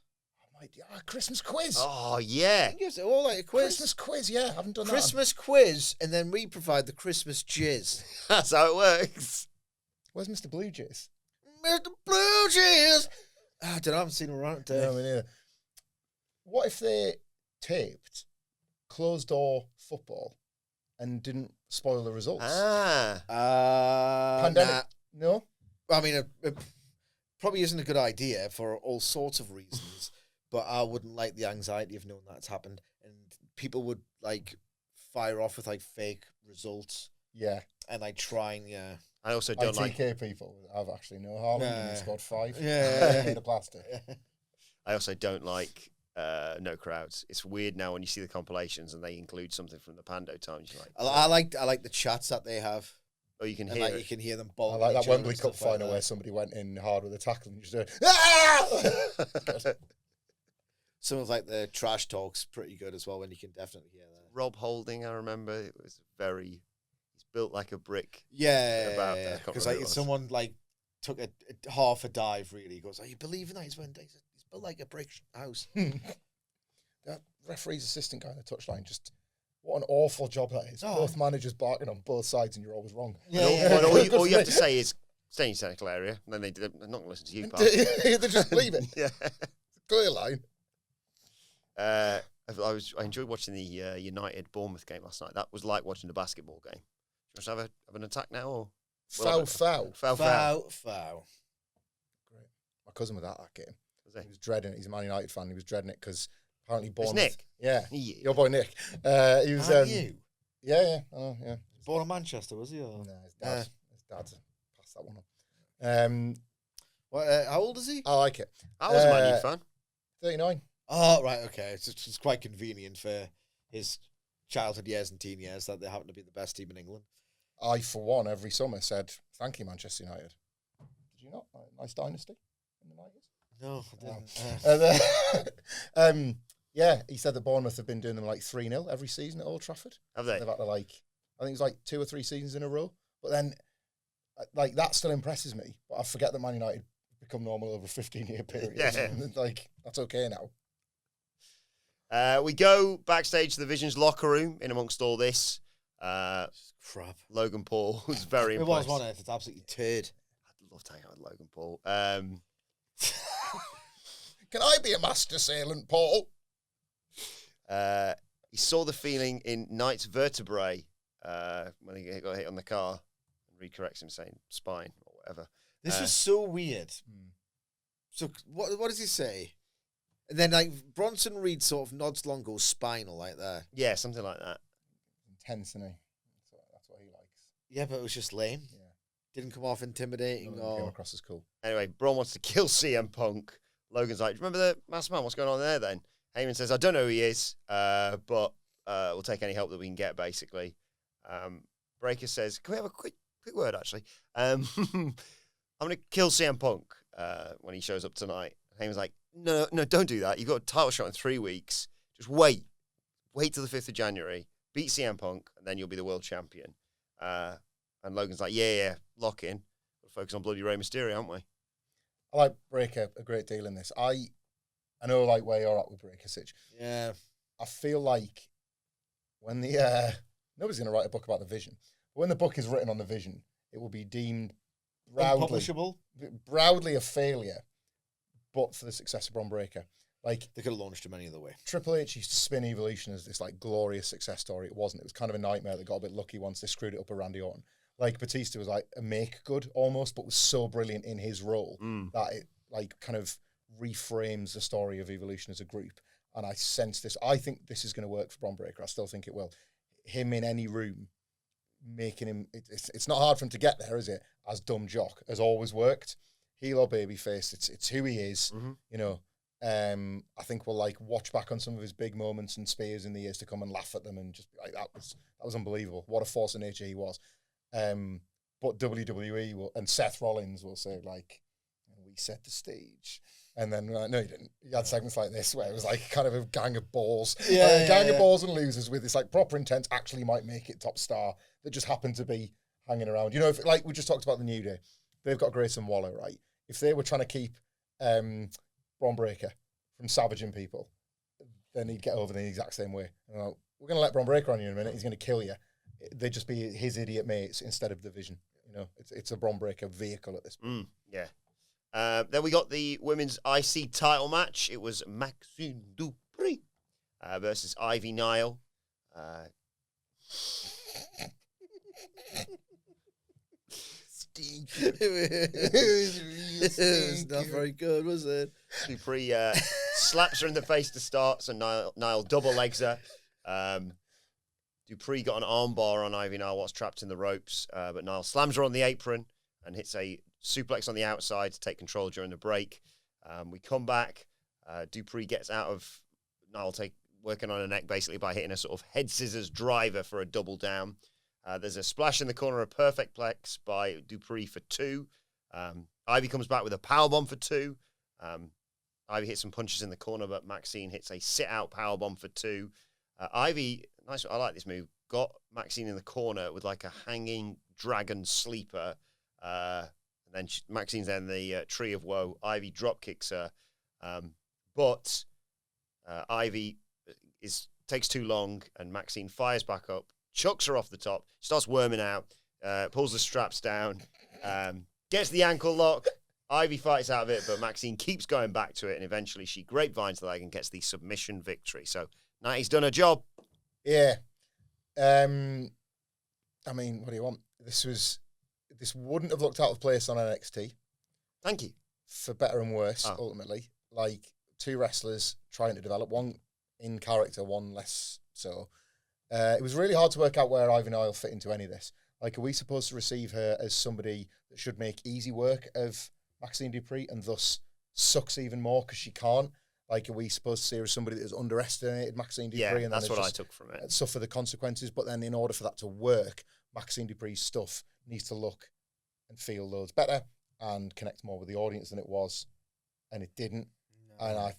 Christmas quiz. Oh, yeah. Give us all like a quiz. Christmas quiz, yeah. I haven't done Christmas quiz, and then we provide the Christmas jizz. That's how it works. Where's Mr. Blue Jays? Mr. Blue Jizz. I don't know. I haven't seen him around today. No, me neither. What if they taped closed door football and didn't spoil the results? Pandemic? No? I mean, it probably isn't a good idea for all sorts of reasons, but I wouldn't like the anxiety of knowing that's happened, and people would fire off with fake results. Yeah. And try and I also don't like TK people have actually no harm. They scored 5. Yeah. Made of plastic. I also don't like no crowds. It's weird now when you see the compilations and they include something from the Pando times. You're like, I like the chats that they have. Oh, you can And hear it. you can hear them I bowling. like that Wembley Cup final where somebody went in hard with a tackle and just doing Some of the trash talk's pretty good as well when you can definitely hear that. Rob Holding, I remember, it was he's built like a brick. Yeah, because someone took a half a dive. Really, he goes, "Are you believing that?" He's built like a brick house. That referee's assistant guy on the touchline, just what an awful job that is. Both managers barking on both sides, and you're always wrong. All you have to say is stay in your technical area, and then they're not going to listen to you. They're just leaving. Yeah, clear line. I enjoyed watching the United Bournemouth game last night. That was like watching a basketball game. Do you want to have an attack now or Foul. Great. My cousin was at that game. Was he? He was dreading it. He's a Man United fan. He was dreading it because apparently Bournemouth. Nick. Yeah. Yeah. Your boy Nick. He was. You? Yeah. Oh, yeah. Born in Manchester, was he? Or? No, his dad. His dad's passed that one on. How old is he? I like it. I was a Man U fan. 39. Oh, right, okay. It's quite convenient for his childhood years and teen years that they happen to be the best team in England. I, for one, every summer said, "Thank you, Manchester United." Did you not? Nice dynasty in the 90s. No, I didn't. Yeah, he said that Bournemouth have been doing them 3-0 every season at Old Trafford. Have they? They've had to I think it's 2 or 3 seasons in a row. But then, that still impresses me. But I forget that Man United become normal over a 15-year period. Yeah. That's okay now. We go backstage to the Vision's locker room in amongst all this. Crap. Logan Paul was very impressed. It was, wasn't it? It's absolutely turd. I'd love to hang out with Logan Paul. Can I be a master assailant, Paul? He saw the feeling in Knight's vertebrae when he got hit on the car and recorrects him saying spine or whatever. This was so weird. So what does he say? And then Bronson Reed sort of nods along, goes spinal like that. Yeah, something like that. Intense, isn't he? That's what he likes. Yeah, but it was just lame. Yeah. Didn't come off intimidating or came across as cool. Anyway, Braun wants to kill CM Punk. Logan's like, remember the masked man? What's going on there then? Heyman says, I don't know who he is, but we'll take any help that we can get, basically. Breaker says, can we have a quick word, actually? I'm going to kill CM Punk when he shows up tonight. Heyman's like, no, don't do that. You've got a title shot in 3 weeks. Just wait. Wait till the 5th of January. Beat CM Punk, and then you'll be the world champion. And Logan's like, yeah, lock in. We'll focus on bloody Rey Mysterio, aren't we? I like Breaker a great deal in this. I know where you're at with Breaker, Sitch. Yeah. I feel like when the nobody's going to write a book about the Vision, but when the book is written on the Vision, it will be deemed proudly a failure, but for the success of Braun Breaker. Like, They could have launched him any other way. Triple H used to spin Evolution as this like glorious success story. It wasn't. It was kind of a nightmare that got a bit lucky once they screwed it up with Randy Orton. Like, Batista was like a make good almost, but was so brilliant in his role that it like kind of reframes the story of Evolution as a group. And I sense this. I think this is going to work for Bron Breakker. I still think it will. Him in any room, making him. It's not hard for him to get there, is it? As dumb jock has always worked. Heel or babyface. It's who he is. You know. I think we'll like watch back on some of his big moments and spears in the years to come and laugh at them and just be like, that was unbelievable. What a force of nature he was. But WWE will, and Seth Rollins will say like, we set the stage. And then, no, you didn't. You had segments like this where it was like kind of a gang of balls. A gang of balls and losers with this like proper intent actually might make it top star that just happened to be hanging around. You know, if like we just talked about the New Day, they've got Grayson Waller, right? If they were trying to keep Bron Breakker from savaging people, then he'd get over the exact same way. You know, we're going to let Bron Breakker on you in a minute. He's going to kill you. They'd just be his idiot mates instead of the Vision. You know, it's a Bron Breakker vehicle at this point. Yeah. Then we got the women's IC title match. It was Maxxine Dupri versus Ivy Nile. It was not very good, was it? Dupri slaps her in the face to start, so Nile double legs her. Dupri got an armbar on Ivy Nile whilst trapped in the ropes, but Nile slams her on the apron and hits a suplex on the outside to take control during the break. We come back. Dupri gets out of Nile working on her neck basically by hitting a sort of head scissors driver for a double down. There's a splash in the corner, a perfect plex by Dupri for 2. Ivy comes back with a powerbomb for 2. Ivy hits some punches in the corner, but Maxxine hits a sit-out powerbomb for 2. Ivy, nice. I like this move. Got Maxxine in the corner with like a hanging dragon sleeper. And then Maxine's in the Tree of Woe. Ivy drop kicks her. But Ivy takes too long, and Maxxine fires back up, chucks her off the top, starts worming out, pulls the straps down, gets the ankle lock. Ivy fights out of it, but Maxxine keeps going back to it, and eventually she grapevines the leg and gets the submission victory. So Natty's done her job. Yeah. I mean, what do you want? This wouldn't have looked out of place on NXT. Thank you. For better and worse, ultimately. Like, 2 wrestlers trying to develop, one in character, one less so. It was really hard to work out where Ivy Nile fit into any of this. Like, are we supposed to receive her as somebody that should make easy work of Maxxine Dupri and thus sucks even more because she can't? Like, are we supposed to see her as somebody that has underestimated Maxxine Dupri? Yeah, and that's what I took from it. Suffer the consequences, but then in order for that to work, Maxxine Dupri's stuff needs to look and feel loads better and connect more with the audience than it was, and it didn't. No. And I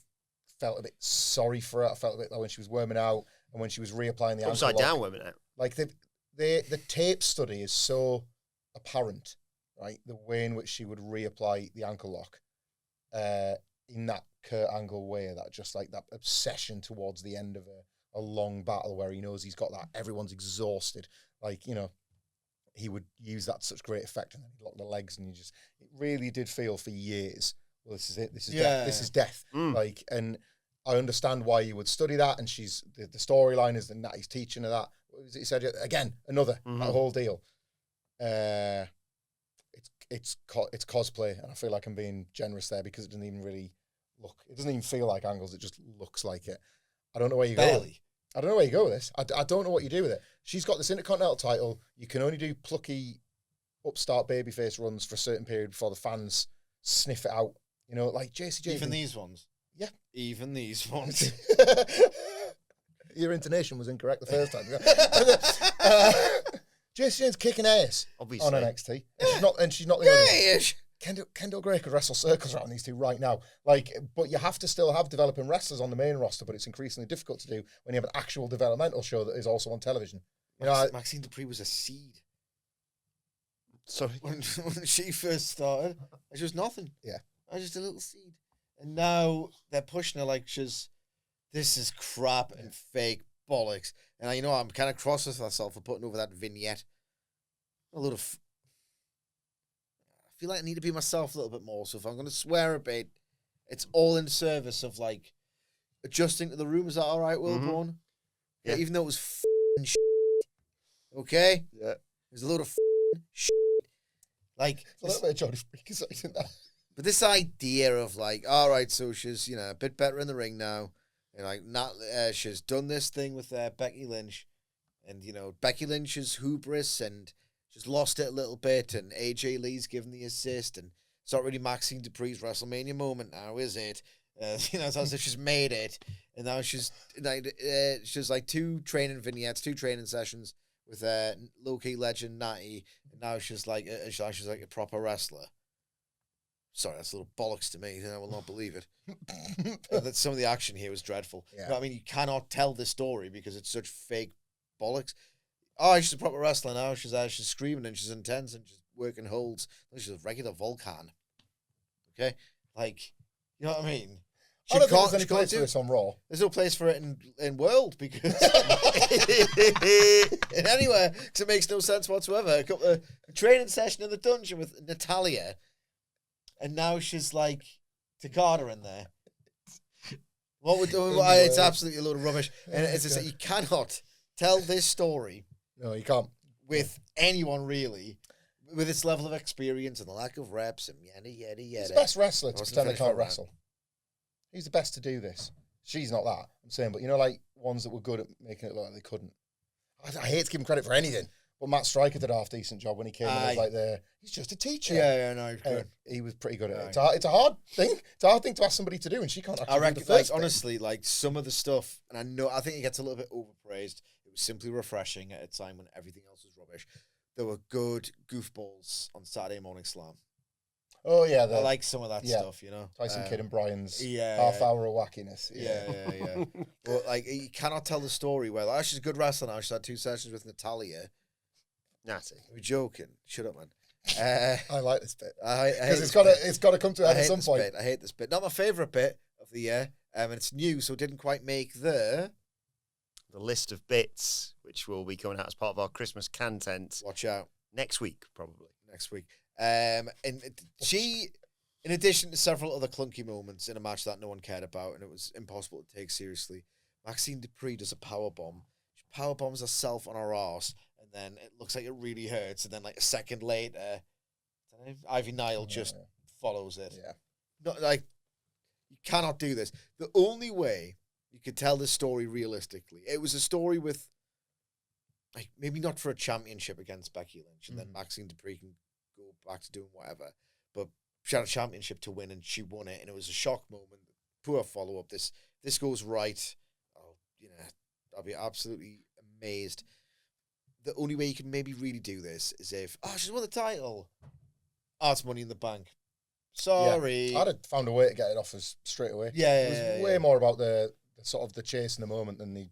felt a bit sorry for her. I felt a bit like when she was worming out and when she was reapplying the upside down worming out. Like the tape study is so apparent, right? The way in which she would reapply the ankle lock in that Kurt Angle way, that just like that obsession towards the end of a long battle where he knows he's got that, everyone's exhausted. Like, you know, he would use that to such great effect, and then he'd lock the legs, and it really did feel for years, well, this is it, this is death, this is death. Like, and I understand why you would study that, and she's, the storyline is that he's teaching her that. What was it he said? Again, another, that whole deal. It's cosplay, and I feel like I'm being generous there because it doesn't even really it doesn't even feel like Angles, it just looks like it. I don't know where you go. Bayley. I don't know where you go with this. I don't know what you do with it. She's got this Intercontinental title. You can only do plucky upstart babyface runs for a certain period before the fans sniff it out. You know, like JCJ. Even these ones? Yeah. Even these ones. Your intonation was incorrect the first time. JC Jane's kicking ass Obviously. on NXT. And she's not the only one. Kendall Gray could wrestle circles around these two right now. Like, but you have to still have developing wrestlers on the main roster, but it's increasingly difficult to do when you have an actual developmental show that is also on television. You know, Maxxine Dupri was a seed. Sorry. When she first started, she was nothing. Yeah. I was just a little seed. And now they're pushing her like this is crap and fake bollocks. And I'm kind of cross with myself for putting over that vignette. A little I feel like I need to be myself a little bit more. So if I'm going to swear a bit, it's all in service of like adjusting to the room. Is that all right, Wilbourn? Yeah. Even though it was f***ing shit. Okay? Yeah. It was a load of shit. Like, It's a little bit of Johnny Freaky, isn't that? but this idea of like, all right, so she's, you know, a bit better in the ring now. And like, she's done this thing with Becky Lynch. And, you know, Becky Lynch's hubris and she's lost it a little bit. And AJ Lee's given the assist. And it's not really Maxxine Dupri's WrestleMania moment now, is it? You know, it's as if she's made it. And now she's like 2 training vignettes, 2 training sessions with low-key legend Natty. And now she's like a proper wrestler. Sorry, that's a little bollocks to me. I will not believe it. That some of the action here was dreadful. Yeah. You know what I mean, you cannot tell this story because it's such fake bollocks. Oh, she's a proper wrestler now. She's screaming and she's intense and she's working holds. She's a regular Volcan. Okay? Like, you know what I mean? I don't think there's any place for this on Raw. There's no place for it in World because in anywhere because it makes no sense whatsoever. A training session in the dungeon with Natalia, and now she's like Takada in there. What we're doing, it's absolutely a load of rubbish, and it's just that you cannot tell this story. No, you can't. With anyone really, with its level of experience and the lack of reps and yada yada yada. He's the best wrestler to Wasn't pretend they finished can't that round. wrestle. He's the best to do this. She's not that, I'm saying, but you know, like ones that were good at making it look like they couldn't. I hate to give him credit for anything, but Matt Stryker did a half decent job when he came in as like he's just a teacher. No, he's good. He was pretty good at it. It's a hard thing. It's a hard thing to ask somebody to do, and she can't actually I reckon, do the first like, honestly, like some of the stuff, and I think it gets a little bit overpraised. It was simply refreshing at a time when everything else was rubbish. There were good goofballs on Saturday Morning Slam. Oh yeah, I like some of that stuff, you know. Tyson Kidd and Brian's yeah, half hour of wackiness. Yeah. But like, you cannot tell the story well. Oh, she's a good wrestler now. She's had 2 sessions with Natalia. Natty. We're joking. Shut up, man. I like this bit Because it's got to come to a head at some point. I hate this bit. Not my favourite bit of the year. And it's new, so it didn't quite make the list of bits, which will be coming out as part of our Christmas content. Watch out. Next week, probably. Next week. And she, in addition to several other clunky moments in a match that no one cared about and it was impossible to take seriously, Maxxine Dupri does a powerbomb. She powerbombs herself on her arse, and then it looks like it really hurts. And then, like a second later, Ivy Nile just follows it. Yeah. Not like, you cannot do this. The only way you could tell this story realistically, it was a story with, like, maybe not for a championship against Becky Lynch, and then Maxxine Dupri can go back to doing whatever. But she had a championship to win, and she won it, and it was a shock moment. Poor follow up. This goes right. I'll be absolutely amazed. The only way you can maybe really do this is if she's won the title. It's Money in the Bank. Sorry, Yeah. I'd have found a way to get it off us straight away. It was way more about the sort of the chase in the moment than the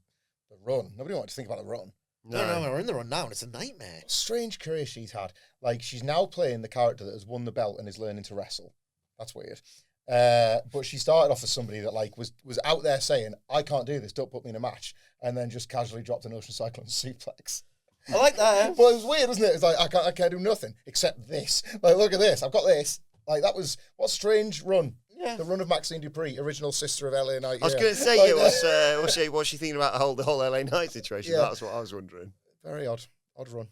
run. Nobody wanted to think about the run. No, we're in the run now, and it's a nightmare. Strange career she's had. Like, she's now playing the character that has won the belt and is learning to wrestle. That's weird. But she started off as somebody that, like, was out there saying, I can't do this, don't put me in a match, and then just casually dropped an Ocean Cyclone suplex. I like that. But it was weird, wasn't it? It's like, I can't do nothing except this. Like, look at this. I've got this. Like, that was, what a strange run. Yeah. The run of Maxxine Dupri, original sister of LA Knight. I was going to say, what's she thinking about the whole LA Knight situation? Yeah. That's what I was wondering. Very odd run.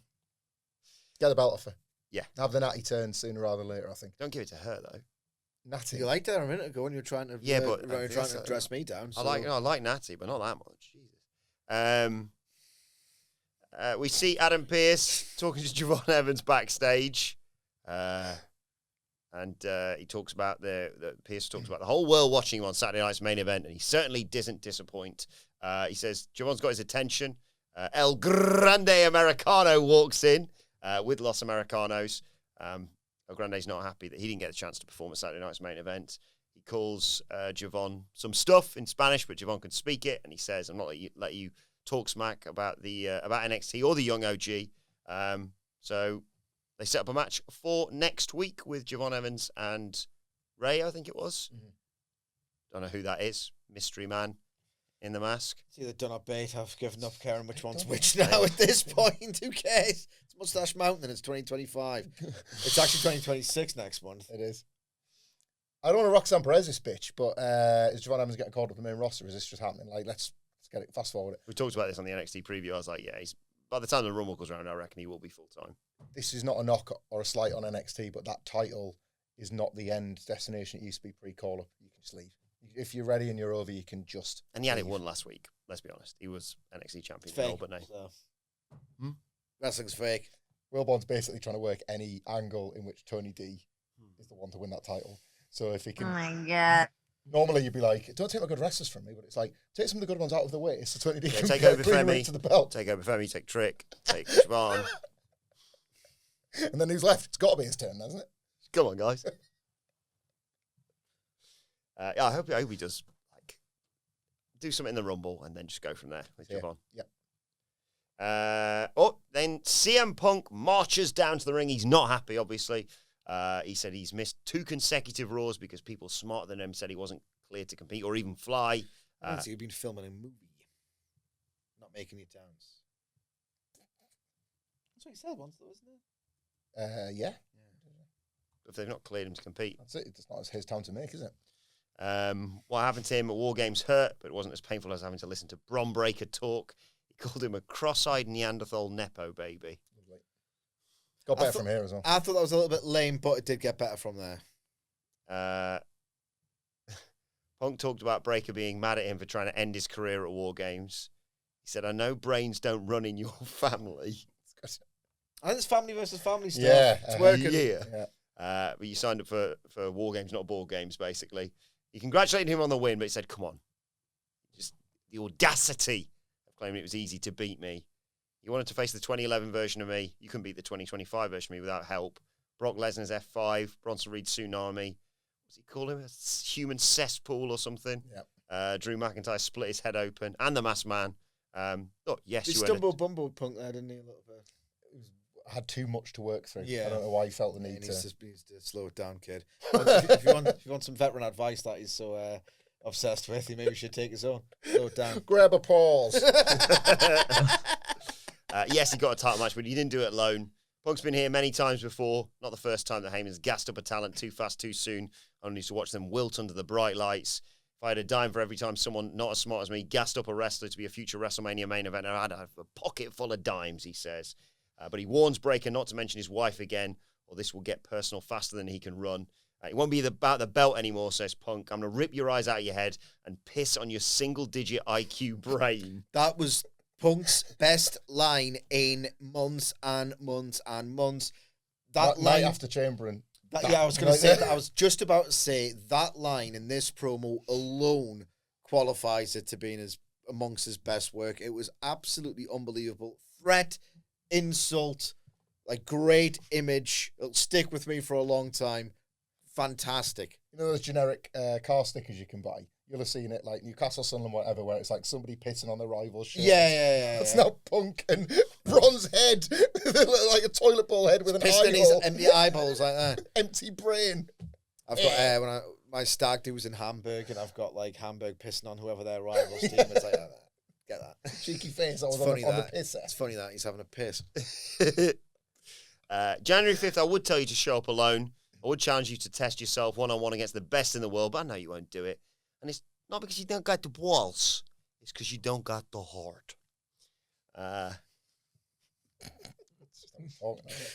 Get the belt off her. Yeah. Have the Natty turn sooner rather than later, I think. Don't give it to her, though. Natty. You liked her a minute ago when you were trying to dress me down. So. I like Natty, but not that much. Jesus. We see Adam Pearce talking to Javon Evans backstage. And he talks about Pearce talks about the whole world watching him on Saturday night's main event, and he certainly doesn't disappoint. He says Javon's got his attention. El Grande Americano walks in with Los Americanos. El Grande's not happy that he didn't get a chance to perform at Saturday night's main event. He calls Javon some stuff in Spanish, but Javon can speak it, and he says, "I'm not let you talk smack about the about NXT or the young OG." So they set up a match for next week with Javon Evans and Rhea, I think it was. Mm-hmm. Don't know who that is. Mystery man in the mask. It's either done or bait. I've given up caring which one's which now at this point. Who cares? It's Mustache Mountain and it's 2025. It's actually 2026 next month. It is. I don't want to Roxanne Perez this bitch, but is Javon Evans getting called up the main roster? Is this just happening? Like, let's get it, fast forward it. We talked about this on the NXT preview. I was like, yeah, by the time the Rumble goes around, I reckon he will be full-time. This is not a knock or a slight on NXT, but that title is not the end destination. It used to be pre-call-up. You can just leave. If you're ready and you're over, you can just And he had leave. it won last week, let's be honest. He was NXT champion. Fake. But no. So. Wrestling's fake. Wilbourn's basically trying to work any angle in which Tony D is the one to win that title. So if he can... Oh my God. Normally you'd be like, don't take my good wrestlers from me, but it's like, take some of the good ones out of the way so Tony D Yeah, can take get over clean Femi. route to the belt. Take over Femi, take Trick, take Siobhan. And then who's left? It's got to be his turn, hasn't it? Come on, guys. Yeah, I hope he does like do something in the Rumble and then just go from there with Siobhan. Yeah. Then CM Punk marches down to the ring. He's not happy, obviously. He said he's missed 2 consecutive Raws because people smarter than him said he wasn't cleared to compete or even fly. So you've been filming a movie, not making it downs. That's what he said once, though, isn't it? Yeah. If they've not cleared him to compete. That's it. It's not his time to make, is it? What happened to him at War Games hurt, but it wasn't as painful as having to listen to Bron Breakker talk. He called him a cross-eyed Neanderthal Nepo baby. Lovely. It's got better from here as well. I thought that was a little bit lame, but it did get better from there. Punk talked about Breakker being mad at him for trying to end his career at War Games. He said, I know brains don't run in your family. I think it's family versus family stuff. Yeah. It's working. Yeah. But you signed up for War Games, not Ball Games, basically. He congratulated him on the win, but he said, come on. Just the audacity of claiming it was easy to beat me. You wanted to face the 2011 version of me. You couldn't beat the 2025 version of me without help. Brock Lesnar's F5, Bronson Reed's Tsunami. What's he call him? A human cesspool or something? Yep. Drew McIntyre split his head open. And the Masked Man. Yes, He you were. bumbled Punk there, didn't he, a little bit? Had too much to work through. Yeah. I don't know why he felt the He need needs to. to slow it down, kid. if you want some veteran advice that he's so obsessed with, he maybe should take his own. Slow it down. Grab a pause. Yes, he got a title match, but he didn't do it alone. Punk's been here many times before. Not the first time that Heyman's gassed up a talent too fast, too soon. Only to watch them wilt under the bright lights. If I had a dime for every time someone not as smart as me gassed up a wrestler to be a future WrestleMania main event, I'd have a pocket full of dimes, he says. But he warns Breakker not to mention his wife again, or this will get personal faster than he can run. It won't be about the belt anymore, says Punk. I'm going to rip your eyes out of your head and piss on your single-digit IQ brain. That was Punk's best line in months and months and months. That line night after Chamberlain. I was going to say that. I was just about to say that line in this promo alone qualifies it to being amongst his best work. It was absolutely unbelievable. Threat, insult, like great image. It'll stick with me for a long time. Fantastic. You know those generic car stickers you can buy? You'll have seen it, like Newcastle, Sunderland, whatever, where it's like somebody pissing on the rival shirt. Yeah. That's not Punk and Bron's head, like a toilet bowl head with an Pissed in eye his hole. empty eyeballs like that. Empty brain. I've got my stag do was in Hamburg, and I've got like Hamburg pissing on whoever their rivals team. It's like get that Cheeky face. I was It's on funny the that pisser. it's funny that he's having a piss. January 5th, I would tell you to show up alone. I would challenge you to test yourself one-on-one against the best in the world, but I know you won't do it. And it's not because you don't got the balls. It's because you don't got the heart.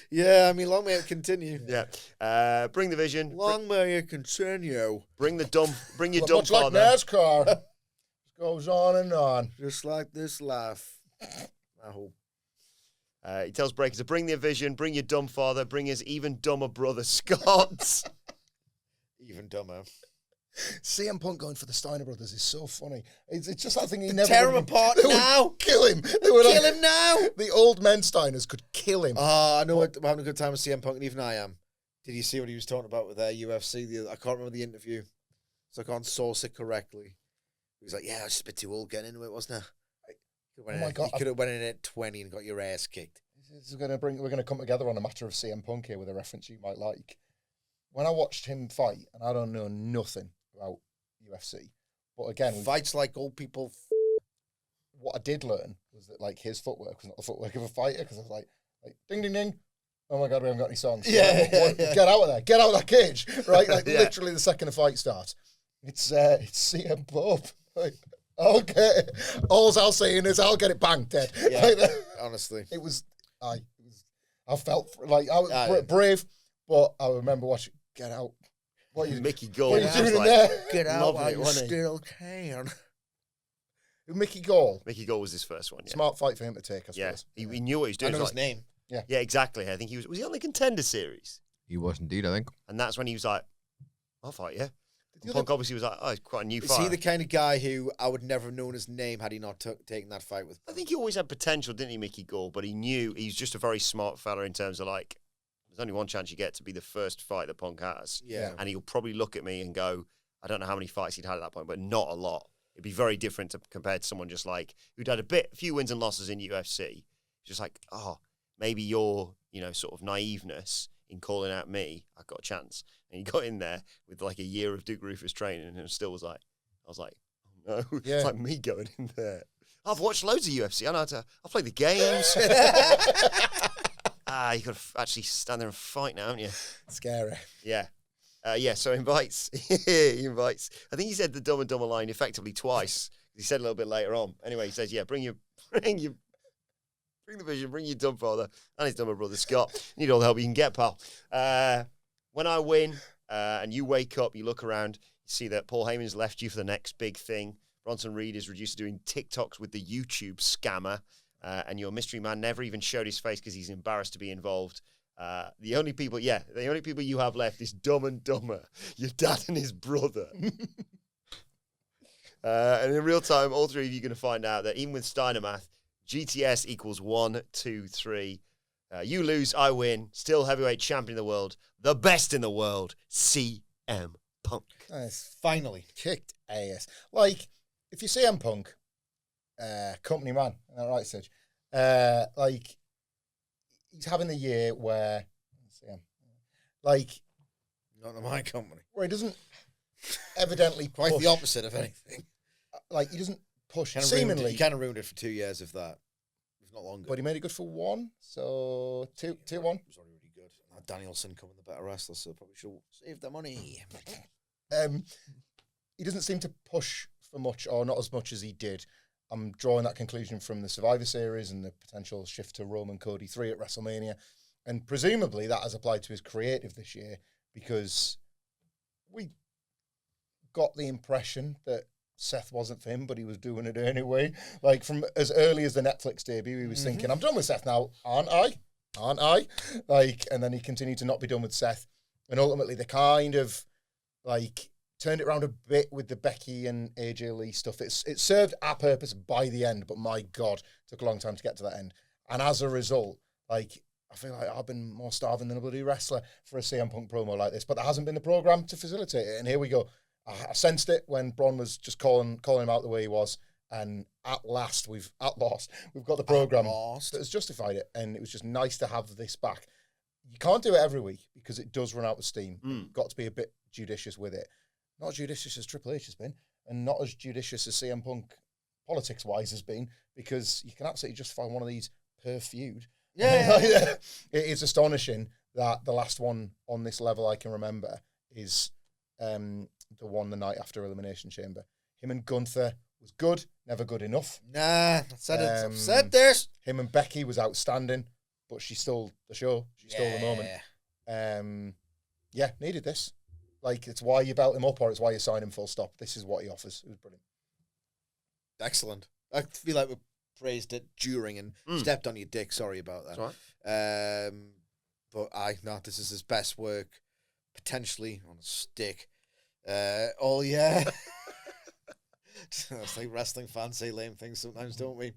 Yeah, I mean, long may it continue. Yeah. Bring the vision. Long may it continue. Bring your dumb Much like father. NASCAR. Just goes on and on. Just like this life. I hope. He tells Breakker to bring the vision, bring your dumb father, bring his even dumber brother, Scott. Even dumber. CM Punk going for the Steiner brothers is so funny. It's just that thing he never Tear him would- apart they would now. Kill him. They would Kill him now. The old men Steiners could kill him. I know we're having a good time with CM Punk, and even I am. Did you see what he was talking about with UFC? I can't remember the interview, so I can't source it correctly. He was like, yeah, I was just a bit too old getting into it, wasn't I? Oh my God. You could have went in at 20 and got your ass kicked. We're going to come together on a matter of CM Punk here with a reference you might like. When I watched him fight, and I don't know nothing about UFC, but again, Fights like old people. what I did learn was that like his footwork was not the footwork of a fighter, because I was like ding ding ding, oh my God, we haven't got any songs. Yeah. Get out of there. Get out of that cage. Right? Like, literally the second the fight starts. It's CM Punk. Like, okay. All I'll say is I'll get it banged dead. Yeah, Like, honestly. I felt like I was brave, but I remember watching Get Out. What are you, Mickey Gall. what are you doing in like, there? Get out loving while it, you wasn't he? still can. Mickey Gall. Mickey Gall was his first one. Yeah. Smart fight for him to take, I Yeah. suppose. He knew what he was I doing. know He his was like, name. yeah, exactly. I think he was he on the Contender Series? He was indeed, I think. And that's when he was like, I'll fight you. The Punk obviously was like, oh, he's quite a new Is fighter. he the kind of guy who I would never have known his name had he not taken that fight with? I think he always had potential, didn't he, Mickey Gall? But he knew he's just a very smart fella in terms of like, there's only one chance you get to be the first fight that Punk has. Yeah. And he'll probably look at me and go, I don't know how many fights he'd had at that point, but not a lot. It'd be very different compared to someone just like who'd had a few wins and losses in UFC. Just like, oh, maybe your, sort of naiveness in calling out me, I've got a chance. And he got in there with like a year of Duke Rufus training and still was like, I was like, oh no, Yeah. it's like me going in there. I've watched loads of UFC. I know how to, I've played the games. You got to actually stand there and fight now, haven't you? Scary. Yeah. So he invites. He invites. I think he said the Dumb and Dumber line effectively twice. He said a little bit later on. Anyway, he says, "Yeah, bring the vision, bring your dumb father and his dumber brother Scott. Need all the help you can get, pal." When I win and you wake up, you look around, you see that Paul Heyman's left you for the next big thing. Bronson Reed is reduced to doing TikToks with the YouTube scammer, and your mystery man never even showed his face because he's embarrassed to be involved. The only people you have left is Dumb and Dumber, your dad and his brother. And in real time, all three of you are going to find out that even with Steiner math, GTS equals 1, 2, 3. You lose, I win. Still heavyweight champion of the world, the best in the world, CM Punk. Nice. Finally. Kicked ass. Like, if you CM Punk, company man, is that right, Sidge? Like, he's having the year where, Not in my company. where he doesn't evidently Quite push, the opposite, if anything. like he doesn't push He seemingly, kind of ruined it for 2 years, if that. If not longer. but he made it good for one, so 2-1. It was already really good. Now Danielson coming the better wrestler, so probably should save their money. He doesn't seem to push for much, or not as much as he did. I'm drawing that conclusion from the Survivor Series and the potential shift to Roman Cody 3 at WrestleMania. And presumably that has applied to his creative this year, because we got the impression that Seth wasn't for him, but he was doing it anyway. Like, from as early as the Netflix debut, he was thinking, I'm done with Seth now, aren't I? Like, and then he continued to not be done with Seth. And ultimately they kind of, like, turned it around a bit with the Becky and AJ Lee stuff. It served our purpose by the end, but my God, it took a long time to get to that end. And as a result, like, I feel like I've been more starving than a bloody wrestler for a CM Punk promo like this, but there hasn't been the program to facilitate it. And here we go. I sensed it when Bron was just calling him out the way he was. And at last, we've got the program that has justified it. And it was just nice to have this back. You can't do it every week because it does run out of steam. You've got to be a bit judicious with it. Not as judicious as Triple H has been, and not as judicious as CM Punk politics-wise has been, because you can absolutely justify one of these per feud. Yeah. It is astonishing that the last one on this level I can remember is the one the night after Elimination Chamber. Him and Gunther was good, never good enough. Nah, I said it. I've said this. Him and Becky was outstanding, but she stole the show. She stole the moment. Needed this. Like, it's why you belt him up, or it's why you sign him full stop. This is what he offers. It was brilliant. Excellent. I feel like we praised it during and stepped on your dick. Sorry about that. That's right. But this is his best work, potentially on a stick. Oh yeah. It's like wrestling fans say lame things sometimes, don't we?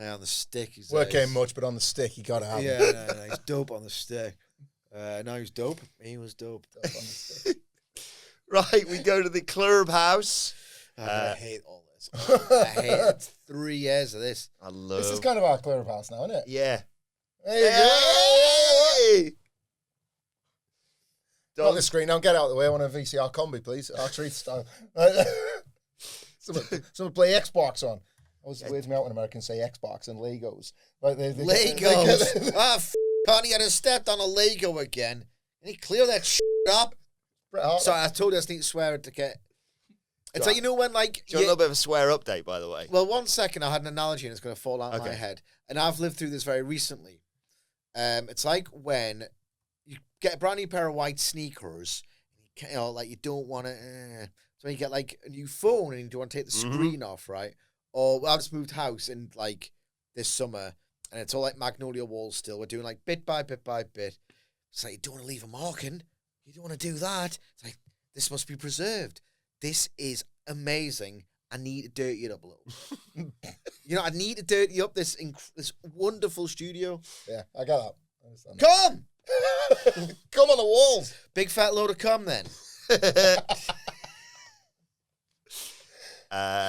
On the stick, he's Work ain't much, but on the stick, you got to have him. no, he's dope on the stick. No, he's dope. He was dope. On the stick. Right, we go to the clubhouse. I hate all this. I hate it. 3 years of this. I love. This is kind of our clubhouse now, isn't it? Yeah. There you go. Hey! Got the screen now. Get out of the way. I want a VCR combi, please. R-Truth style. Someone play Xbox on. Always weirds me out when Americans say Xbox and Legos. Like Legos. Connie had stepped on a Lego again, and he cleared that shit up. Sorry, I told you I just need to swear it to get. It's like, you know when, like... Do you want a little bit of a swear update, by the way? Well, 1 second, I had an analogy and it's going to fall out of my head. And I've lived through this very recently. It's like when you get a brand new pair of white sneakers, you know, like you don't want to... So you get like a new phone and you don't want to take the screen off, right? Or I've just moved house in like this summer and it's all like magnolia walls still. We're doing like bit by bit by bit. It's like, you don't want to leave a marking. You don't want to do that. It's like, this must be preserved. This is amazing. I need to dirty it up a little. You know, I need to dirty up this wonderful studio. Yeah, I got that. I understand Come! Come on the walls. Big fat load of cum then.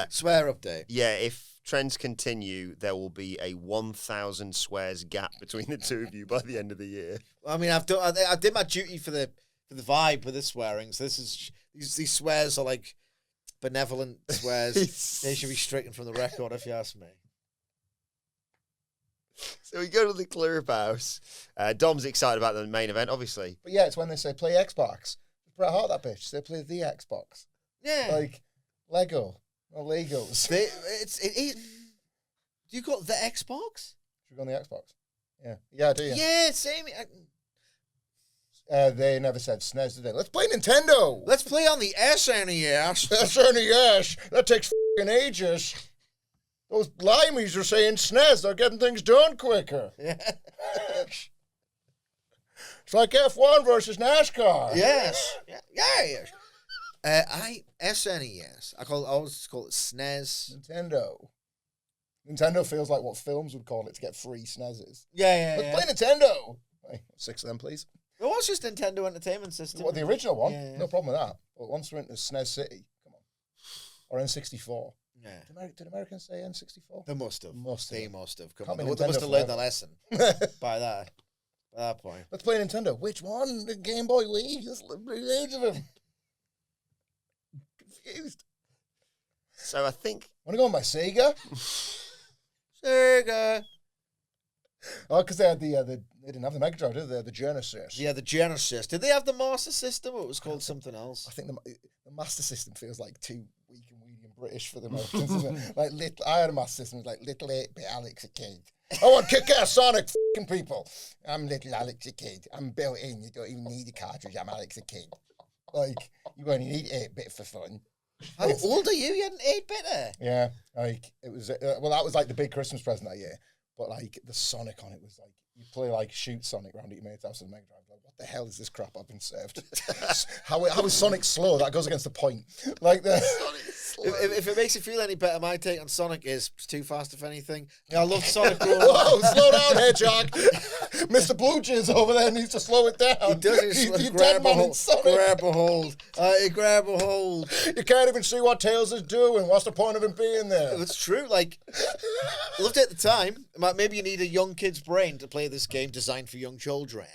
Swear update. Yeah, if trends continue, there will be a 1,000 swears gap between the two of you by the end of the year. Well, I mean, I did my duty for the vibe with the swearing. So this is these swears are like benevolent swears. They should be stricken from the record, if you ask me. So we go to the clubhouse. Dom's excited about the main event, obviously. But yeah, it's when they say play Xbox. Bret Hart, that bitch. They play the Xbox. Yeah. Like Lego. Or Legos. It is. You got the Xbox? Should we go on the Xbox? Yeah. Yeah, I do, yeah. Yeah, same. They never said SNES, did they? Let's play Nintendo! Let's play on the SNES. SNES! That takes f***ing ages. Those limeys are saying SNES. They're getting things done quicker. Yeah. It's like F1 versus NASCAR. Yes. Yes. SNES. I always call it SNES. Nintendo feels like what films would call it to get free SNESes. Yeah. Let's play Nintendo. Hey, 6 of them, please. It was just Nintendo Entertainment System. What, the original one? Yeah. No problem with that. But once we're into SNES City, come on. Or N64. Yeah. Did Americans say N64? They must have. They must have. Come on. They must have learned the lesson by that point. Let's play Nintendo. Which one? The Game Boy Wii? There's age of them. Confused. So I think... Want to go on my Sega? Sega. Oh, because they had they didn't have the Mega Drive, did they? The Genesis. Yeah, the Genesis. Did they have the Master System, or it was called something else? I think the Master System feels like too weak and weedy and British for the Americans, isn't it? Like I had a Master System, it was like little 8-bit Alex a kid. I want kick-ass Sonic f***ing people. I'm little Alex a kid. I'm built in. You don't even need a cartridge. I'm Alex a kid. Like, you only need 8-bit for fun. How old are you? You had an 8-bit there? Yeah, like, it was, well, that was like the big Christmas present that year. But like, the Sonic on it was like, you play like Shoot Sonic around at your mate's house on the Mega Drive. Like, what the hell is this crap I've been served? how is Sonic slow? That goes against the point. Like the if it makes you feel any better, my take on Sonic is it's too fast, if anything. Yeah, I love Sonic growing up. Whoa, slow down, Hedgehog. Mr. Blue Jizz over there needs to slow it down. He does. He's dead man in Sonic. Grab a hold. Grab a hold. You can't even see what Tails is doing. What's the point of him being there? It's true. Like, I loved it at the time. Maybe you need a young kid's brain to play this game designed for young children.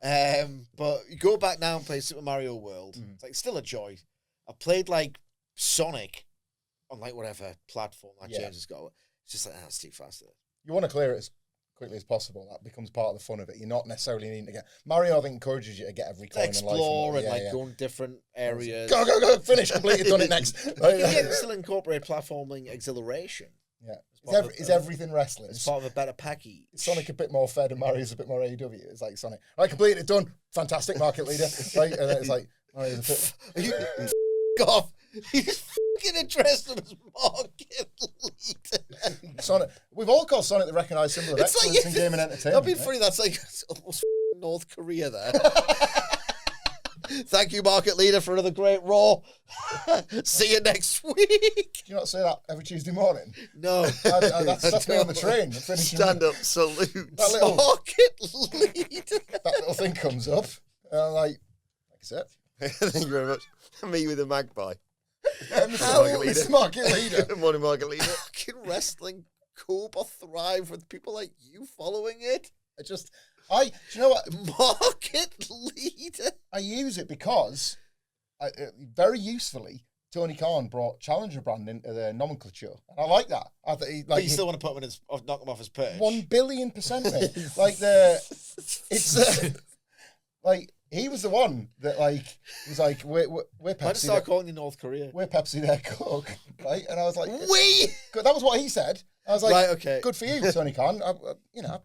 But you go back now and play Super Mario World. It's like still a joy. I played like Sonic on like whatever platform that James has got. It's just like, that's too fast. You want to clear it as quickly as possible. That becomes part of the fun of it. You're not necessarily needing to get Mario. I think encourages you to get every coin in life. Explore and go in different areas. Go! Finish, completed, done it next. You can still incorporate platforming exhilaration. Yeah. Is everything wrestling? It's part of a better package. Is Sonic a bit more Fed and Mario's a bit more AEW? It's like Sonic. Right, completed, done. Fantastic market leader. Right, and then it's like Mario's a bit... off. He's fucking addressed him as market leader. Sonic. We've all called Sonic the recognised symbol of excellence in game and entertainment. That'd be funny. That's like almost North Korea there. Thank you, market leader, for another great Raw. See you next week. Do you not say that every Tuesday morning? No. That's me on the train. Stand up, salute. Market leader. That little thing comes up. Like I said. Thank you very much. Me with a magpie. It's market leader. Morning, market leader. Fucking wrestling cope or thrive with people like you following it. Do you know what? Market leader. I use it because, very usefully, Tony Khan brought Challenger brand into the nomenclature, and I like that. But you still want to put him in knock him off his perch. 1 billion %, mate. Like the It's like he was the one that like was like we're Pepsi. Might start calling you North Korea. We're Pepsi, they're Coke, right? And I was like, We. That was what he said. I was like, Right, okay. Good for you, Tony Khan. You know,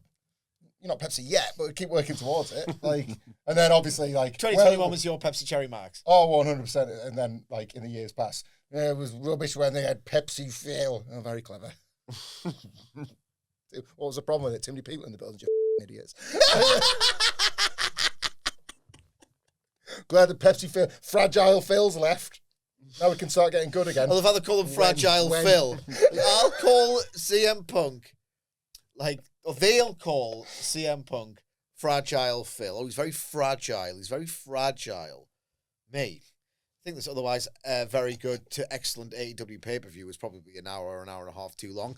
you're not Pepsi yet, but keep working towards it. Like, and then obviously like 2021 was your Pepsi Cherry Max. Oh, 100%. And then like in the years past, it was rubbish when they had Pepsi Phil. Oh, very clever. What was the problem with it? Too many people in the building, you idiots. Glad that Pepsi Phil, Fragile Phil's left. Now we can start getting good again. I love how they call him Fragile Phil. I'll call CM Punk, or they'll call CM Punk Fragile Phil. Oh, he's very fragile. He's very fragile. Me. I think this otherwise very good to excellent AEW pay-per-view was probably an hour or an hour and a half too long.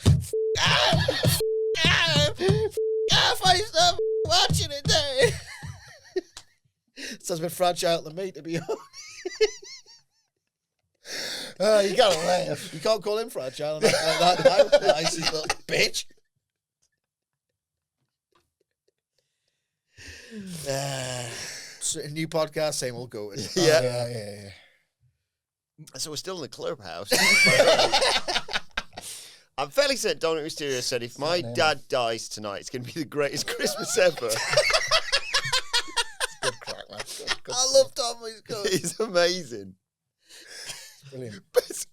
If I stop watching it there. Sounds a bit fragile to me, to be honest. You gotta laugh. You can't call him fragile and that nice little bitch. So new podcast, same old go. Yeah. So we're still in the clubhouse. I'm fairly certain Dominic Mysterio said, if my dad dies tonight, it's going to be the greatest Christmas ever. Good crack, man. Good I love Tommy's good. He's amazing. Brilliant. Best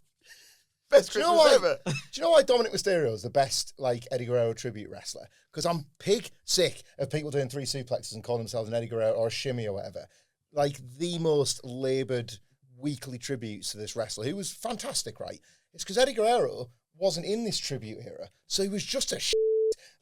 Christmas ever. Do you know why Dominic Mysterio is the best like Eddie Guerrero tribute wrestler? Because I'm pig sick of people doing 3 suplexes and calling themselves an Eddie Guerrero or a shimmy or whatever. Like the most laboured weekly tributes to this wrestler, who was fantastic, right? It's because Eddie Guerrero wasn't in this tribute era, so he was just a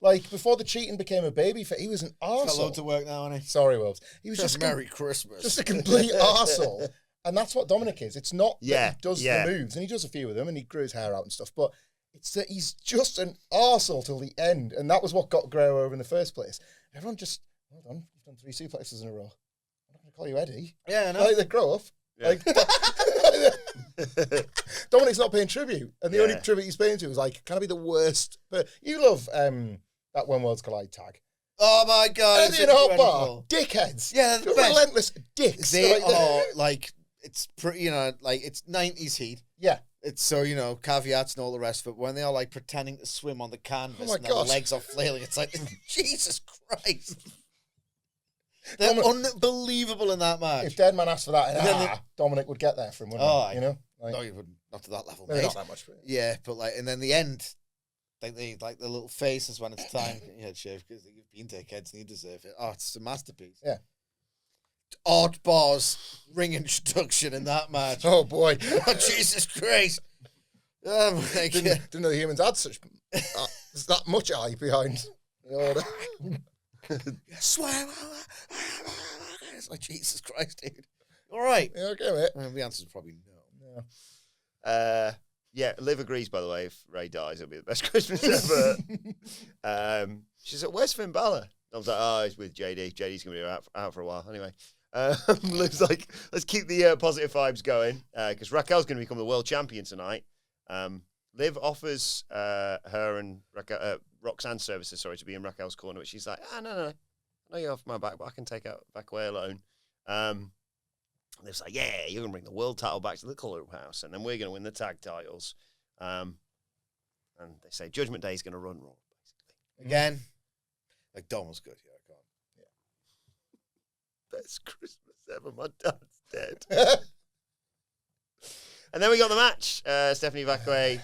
like before the cheating became a baby, he was an arsehole. Got load to work now, isn't he? Sorry, Wolves. He was just Merry Christmas. just a complete arsehole. And that's what Dominic is. It's not that he does the moves, and he does a few of them, and he grew his hair out and stuff, but it's that he's just an arsehole till the end, and that was what got Guerrero over in the first place. Everyone just, hold on, you've done 3 suplexes in a row. I'm not going to call you Eddie. Yeah, I know. Like, they grow up. Yeah. Like, Dominic's not paying tribute, and the only tribute he's paying to is like, can I be the worst? But you love that When Worlds Collide tag. Oh my God. Eddie and Hotbar, dickheads. Yeah, they're the best. Relentless dicks. They Like, are like, it's pretty, it's 90s heat. yeah. It's so, caveats and all the rest of it. When they are like pretending to swim on the canvas my and their God. legs are flailing, it's like, Jesus Christ. They're unbelievable in that match. If Deadman asked for that, And then Dominic would get there from him, Oh, you know? Like, No, you wouldn't. Not to that level, maybe mate. not that much. But Yeah, but and then the end, the little faces when it's time. Yeah, Chef, because you've been dickheads and you deserve it. Oh, it's a masterpiece. Yeah. Art Bar's ring introduction in that match. Oh, boy. Oh, Jesus Christ. Oh, my God. Didn't know the humans had such... there's that much eye behind the order. Swear. It's like, Jesus Christ, dude. All right. Yeah, okay, mate. The answer's probably no. Liv agrees, by the way, if Ray dies, it'll be the best Christmas ever. She's like, where's Finn Balor? I was like, oh, he's with JD. JD's going to be out for a while. Anyway, Liv's like, let's keep the positive vibes going because Raquel's going to become the world champion tonight. Liv offers her and Roxanne services, to be in Raquel's corner, but she's like, no. I know you're off my back, but I can take out Vaquer alone. Liv's like, yeah, you're going to bring the world title back to the clubhouse, and then we're going to win the tag titles. And they say Judgment Day is going to run Raw, basically. Again, like Dom was good. Yeah, I can't. Yeah. Best Christmas ever. My dad's dead. And then we got the match. Stephanie Vaquer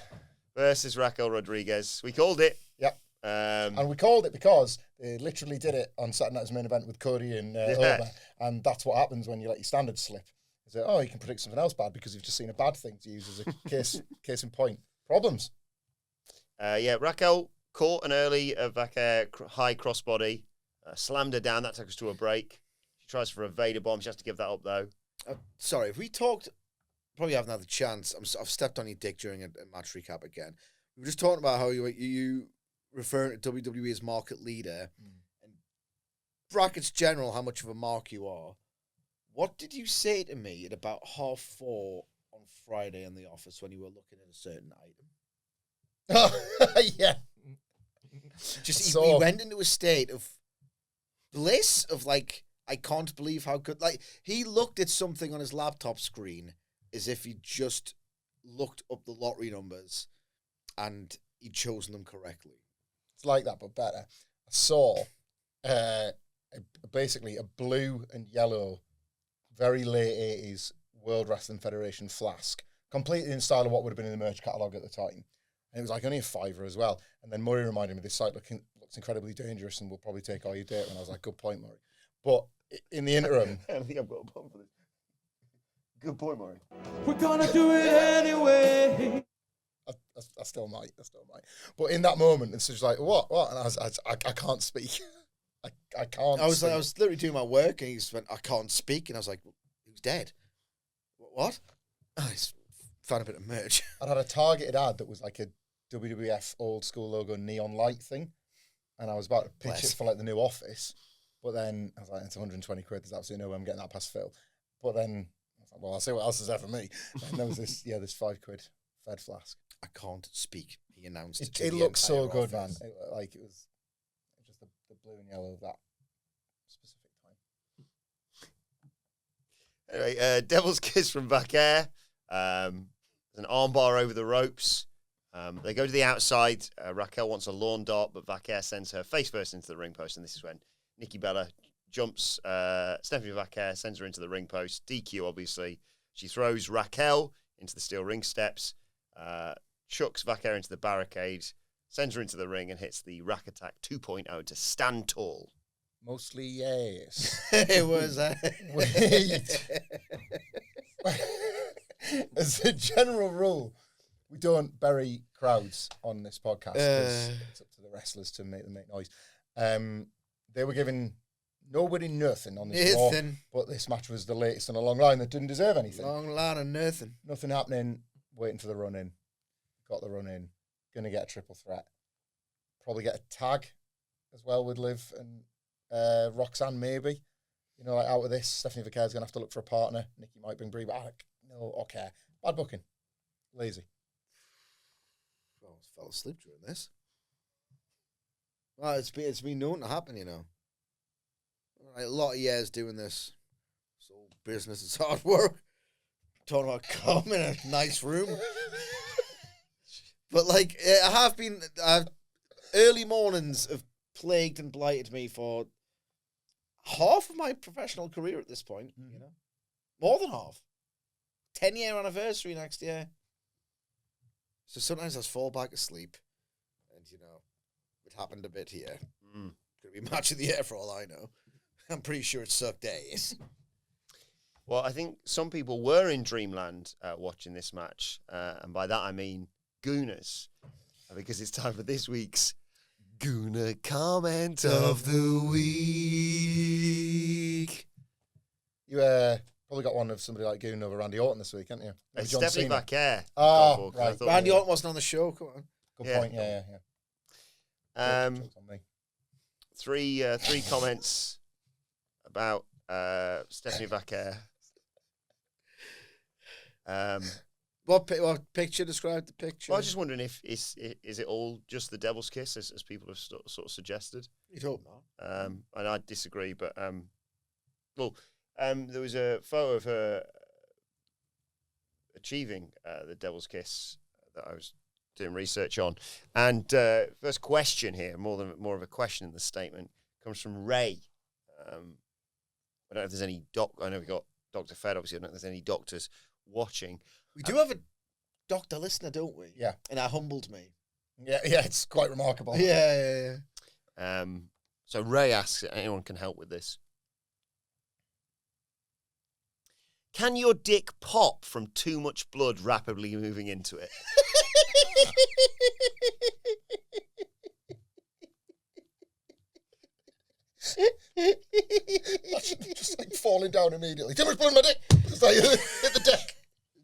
versus Raquel Rodriguez. We called it. Yep. And we called it because they literally did it on Saturday night's main event with Cody and Oba. And that's what happens when you let your standards slip. You say, you can predict something else bad because you've just seen a bad thing to use as a case in point. Problems. Raquel caught an early Vaquer high crossbody, slammed her down. That took us to a break. She tries for a Vader bomb. She has to give that up, though. Sorry, if we talked, probably haven't had the chance. I've stepped on your dick during a match recap again. We were just talking about how you referring to WWE as market leader and brackets general, how much of a mark you are. What did you say to me at about 4:30 on Friday in the office when you were looking at a certain item? Yeah. We went into a state of bliss of like, I can't believe how good. Like, he looked at something on his laptop screen as if he just looked up the lottery numbers and he'd chosen them correctly. It's like that, but better. I saw basically a blue and yellow, very late 80s World Wrestling Federation flask, completely in style of what would have been in the merch catalogue at the time. And it was like only a £5 as well. And then Murray reminded me this site looks incredibly dangerous and will probably take all your data. And I was like, good point, Murray. But in the interim... I don't think I've got a button for this. Good point, Murray. We're gonna do it anyway. I still might. But in that moment, it's just like, what? And I can't speak. I can't. I was literally doing my work, and he just went, "I can't speak," and I was like, "He was dead." What? Oh, he's found a bit of merch. I had a targeted ad that was like a WWF old school logo neon light thing, and I was about to pitch it for like the new office, but then I was like, "It's 120 quid. There's absolutely no way I'm getting that past Phil." But then I was like, "Well, I'll see what else is there for me." And there was this £5 Fed flask. I can't speak, he announced. It looks so good, man. It was just the blue and yellow of that specific time. Anyway, Devil's Kiss from Vaquer. There's an armbar over the ropes. They go to the outside. Raquel wants a lawn dart, but Vaquer sends her face first into the ring post, and this is when Nikki Bella jumps Stephanie Vaquer, sends her into the ring post. DQ, obviously. She throws Raquel into the steel ring steps. Chucks Vaquer into the barricade, sends her into the ring, and hits the Rack Attack 2.0 to stand tall. Mostly yes. It was. Wait. As a general rule, we don't bury crowds on this podcast because it's up to the wrestlers to make them make noise. They were giving nobody nothing on this Raw, but this match was the latest in a long line that didn't deserve anything. Long line of nothing. Nothing happening. Waiting for the run in. Got the run in. Going to get a triple threat. Probably get a tag as well with Liv and Roxanne, maybe. You know, like out of this, Stephanie Vaquer's going to have to look for a partner. Nikki might bring Brie back. No, okay. Bad booking. Lazy. Well, I fell asleep during this. Well, it's been known to happen, you know. Like, a lot of years doing this. It's all business, it's hard work. Talking about coming in a nice room. But, like, I have been... early mornings have plagued and blighted me for half of my professional career at this point, you know. More than half. 10-year anniversary next year. So sometimes I just fall back asleep. And, you know, it happened a bit here. Could be match of the year for all I know. I'm pretty sure it sucked days. Well, I think some people were in Dreamland watching this match. And by that I mean Gooners. Because it's time for this week's Gooner Comment of the Week. You probably got one of somebody like Gooner over Randy Orton this week, haven't you? It's Stephanie Vaquer. Oh, right. Randy Orton wasn't on the show. Come on. Good point. Yeah. Three comments about Stephanie Vaquer. What picture? Describe the picture. Well, I was just wondering if is it all just the Devil's Kiss, as people have sort of suggested. You'd hope not. And I disagree, but there was a photo of her achieving the Devil's Kiss that I was doing research on. And first question here, more of a question in the statement, comes from Ray. I don't know if there's any I know we got Dr. Fed, obviously. I don't know if there's any doctors watching. We do have a doctor listener, don't we? Yeah. And that humbled me. Yeah, it's quite remarkable. Yeah. So Ray asks if anyone can help with this. Can your dick pop from too much blood rapidly moving into it? Just like falling down immediately. Too much blood in my dick. Just like hit the deck.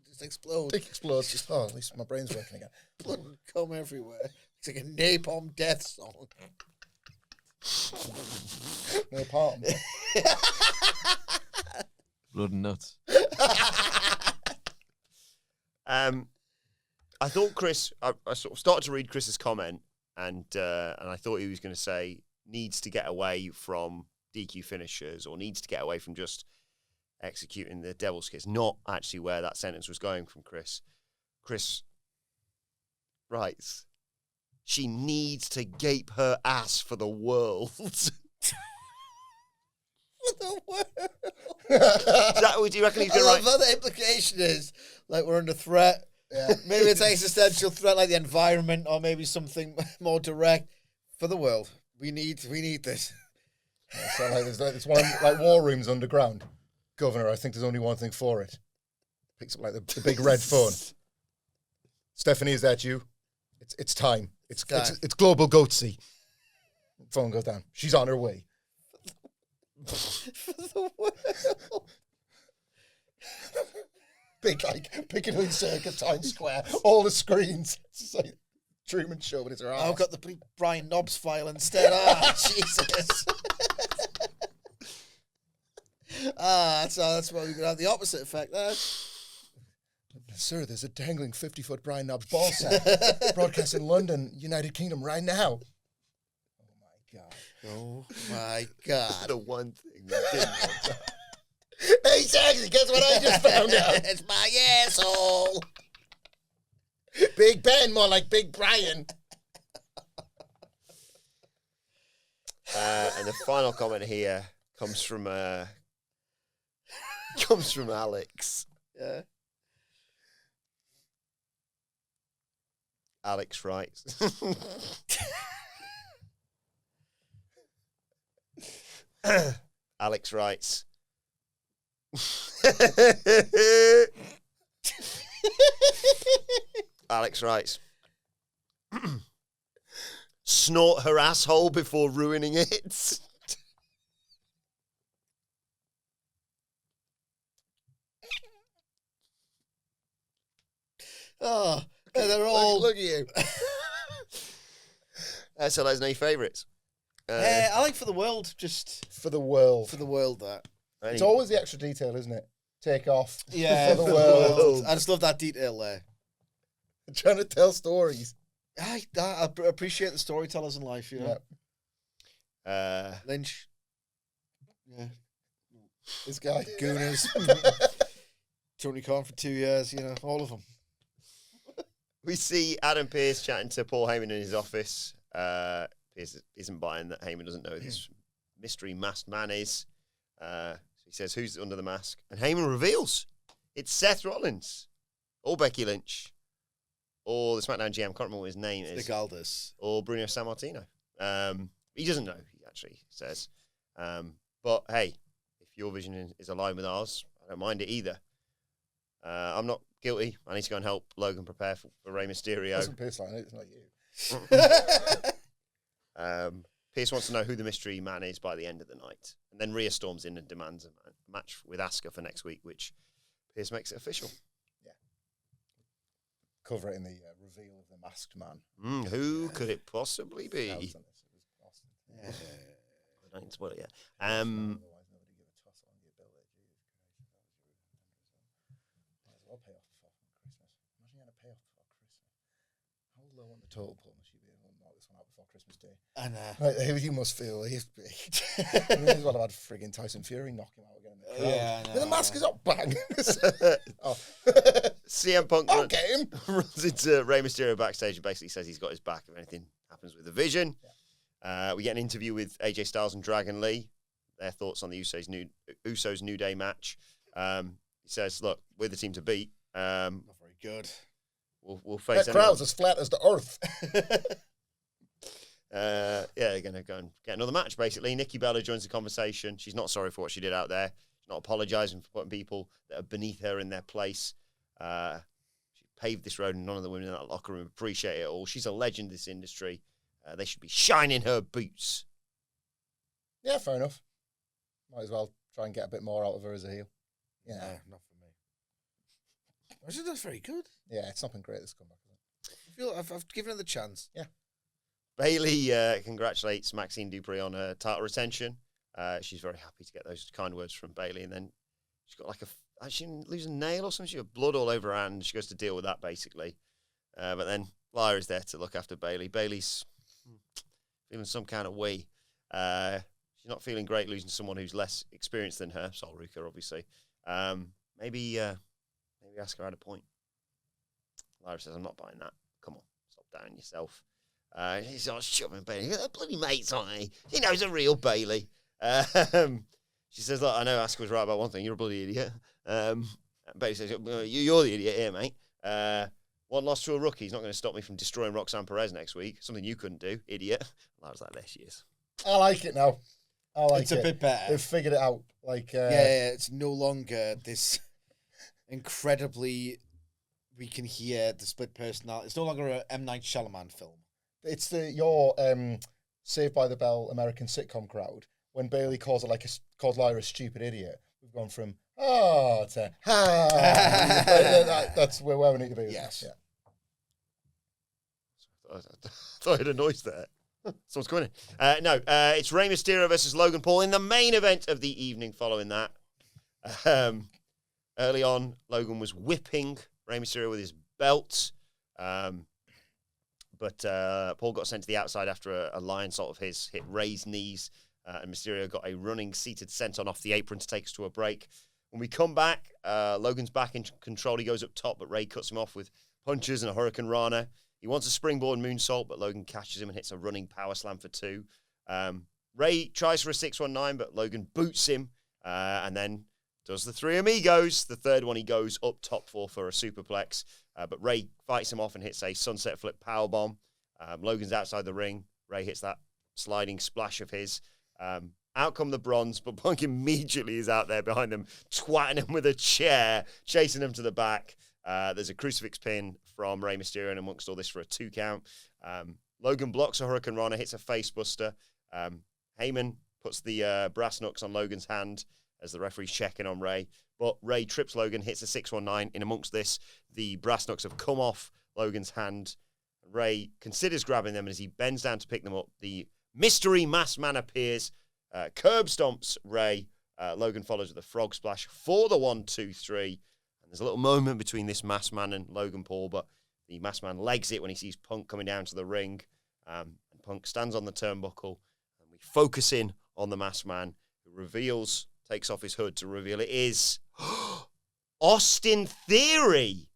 Just explodes. Dick explodes. Just at least my brain's working again. Blood would come everywhere. It's like a napalm death song. Napalm. Blood and nuts. I thought Chris. I sort of started to read Chris's comment, and I thought he was going to say needs to get away from DQ finishers or needs to get away from just executing the devil's kiss. Not actually where that sentence was going from Chris. Chris writes, she needs to gape her ass for the world. The world. Is that what do you reckon he's going to write? What the implication is, like, we're under threat. Yeah. Maybe it's existential threat, like the environment, or maybe something more direct for the world. We need this. Yeah, so like there's one like War Rooms underground. Governor, I think there's only one thing for it. Picks up like the big red phone. Stephanie, is that you? It's time. It's global goatsy. Phone goes down. She's on her way. For the world. Big like Piccadilly Circus, Times Square, all the screens. It's like Truman Show, but it's her ass. I've got the Brian Knobs file instead. Jesus. That's why we're gonna have the opposite effect there. Sir, there's a dangling 50-foot Brian Knobs ball sack broadcast in London, United Kingdom, right now. Oh my god. Oh my god. The one thing we didn't want. Hey, Saxy, guess what I just found out? It's my asshole. Big Ben, more like Big Brian. And the final comment here comes from Alex. Yeah. Alex writes. Alex writes. Alex writes. Snort her asshole before ruining it. Oh, they're all. Look at you. So those are your favourites. I like For the World, just For the world. For the World, that. It's always the extra detail, isn't it? Take off. Yeah, For the world. I just love that detail there. Trying to tell stories. I appreciate the storytellers in life, you know. Yeah. Lynch. Yeah. This guy. Gooners. Tony Khan for 2 years, you know, all of them. We see Adam Pearce chatting to Paul Heyman in his office. Pearce isn't buying that Heyman doesn't know who this mystery masked man is. So he says, who's under the mask? And Heyman reveals it's Seth Rollins or Becky Lynch or the SmackDown GM. Can't remember what his name is. The Galdus. Or Bruno Sammartino. He doesn't know, he actually says. But hey, if your vision is aligned with ours, I don't mind it either. I'm not guilty. I need to go and help Logan prepare for Rey Mysterio. Doesn't Pearce like it, it's not you. Pearce wants to know who the mystery man is by the end of the night. And then Rhea storms in and demands a match with Asuka for next week, which Pearce makes it official. Yeah. Cover it in the reveal of the masked man. Who could it possibly be? Yeah. I don't spoil it yet. Otherwise, nobody give a toss on the ability. Might as well pay off before Christmas. Imagine you had to pay off before Christmas. How low on the total pull must you be able to knock this one out before Christmas Day? I know. Right, you must feel he's big. You may as well have had frigging Tyson Fury knock him out again in the crowd. Yeah, I know. And the mask is up, bang. CM Punk game. runs into Rey Mysterio backstage and basically says he's got his back if anything happens with the Vision. Yeah. We get an interview with AJ Styles and Dragon Lee. Their thoughts on the Usos New Day match. He says, look, we're the team to beat. Not very good. We'll face That crowd's as flat as the earth. they're going to go and get another match, basically. Nikki Bella joins the conversation. She's not sorry for what she did out there. She's not apologising for putting people that are beneath her in their place. She paved this road, and none of the women in that locker room appreciate it all. She's a legend in this industry. They should be shining her boots. Yeah, fair enough. Might as well try and get a bit more out of her as a heel. Yeah. Not for me. I said that's very good. Yeah, it's not been great this comeback. I feel I've given her the chance. Yeah. Bayley congratulates Maxxine Dupri on her title retention. She's very happy to get those kind words from Bayley. And then she's got like she lose a nail or something. She got blood all over her hand. She goes to deal with that, basically. But then Lyra's there to look after Bayley. Bayley's feeling some kind of way. She's not feeling great losing to someone who's less experienced than her. Sol Ruka, obviously. Maybe Asuka had a point. Lyra says, I'm not buying that. Come on, stop down yourself. He's not shoving Bayley. They're bloody mates, aren't they? He knows a real Bayley. She says, look, I know Asuka was right about one thing. You're a bloody idiot. Bayley says, you're the idiot here, mate. One loss to a rookie is not going to stop me from destroying Roxanne Perez next week. Something you couldn't do, idiot. I was like, there she is. I like it now. It's a bit better. They've figured it out. It's no longer this incredibly, we can hear the split personality. It's no longer a M. Night Shyamalan film. It's your Saved by the Bell American sitcom crowd. When Bayley calls Lyra a stupid idiot, we've gone from to that's where we need to be. Yes. Yeah. I thought I had a noise there. Someone's coming in. No, it's Rey Mysterio versus Logan Paul in the main event of the evening following that. Early on, Logan was whipping Rey Mysterio with his belt. But Paul got sent to the outside after a lion salt of his hit Rey's knees. And Mysterio got a running seated senton off the apron to take us to a break. When we come back, Logan's back in control. He goes up top, but Rey cuts him off with punches and a Hurricane Rana. He wants a springboard moonsault, but Logan catches him and hits a running power slam for 2. Rey tries for a 619, but Logan boots him and then does the 3 amigos. The third one he goes up top for a superplex. But Rey fights him off and hits a sunset flip powerbomb. Logan's outside the ring. Rey hits that sliding splash of his. Out come the Bronze, but Punk immediately is out there behind them, twatting him with a chair, chasing him to the back. There's a crucifix pin from Rey Mysterio, and amongst all this for a 2 count. Logan blocks a Hurricane Rana, hits a facebuster. Heyman puts the brass knucks on Logan's hand as the referee's checking on Rey. But Rey trips Logan, hits a 619. In amongst this, the brass knucks have come off Logan's hand. Rey considers grabbing them, and as he bends down to pick them up, the mystery masked man appears, curb stomps Rey. Logan follows with a frog splash for the 1, 2, 3. And there's a little moment between this masked man and Logan Paul, but the masked man legs it when he sees Punk coming down to the ring. And Punk stands on the turnbuckle, and we focus in on the masked man, who takes off his hood to reveal it is Austin Theory.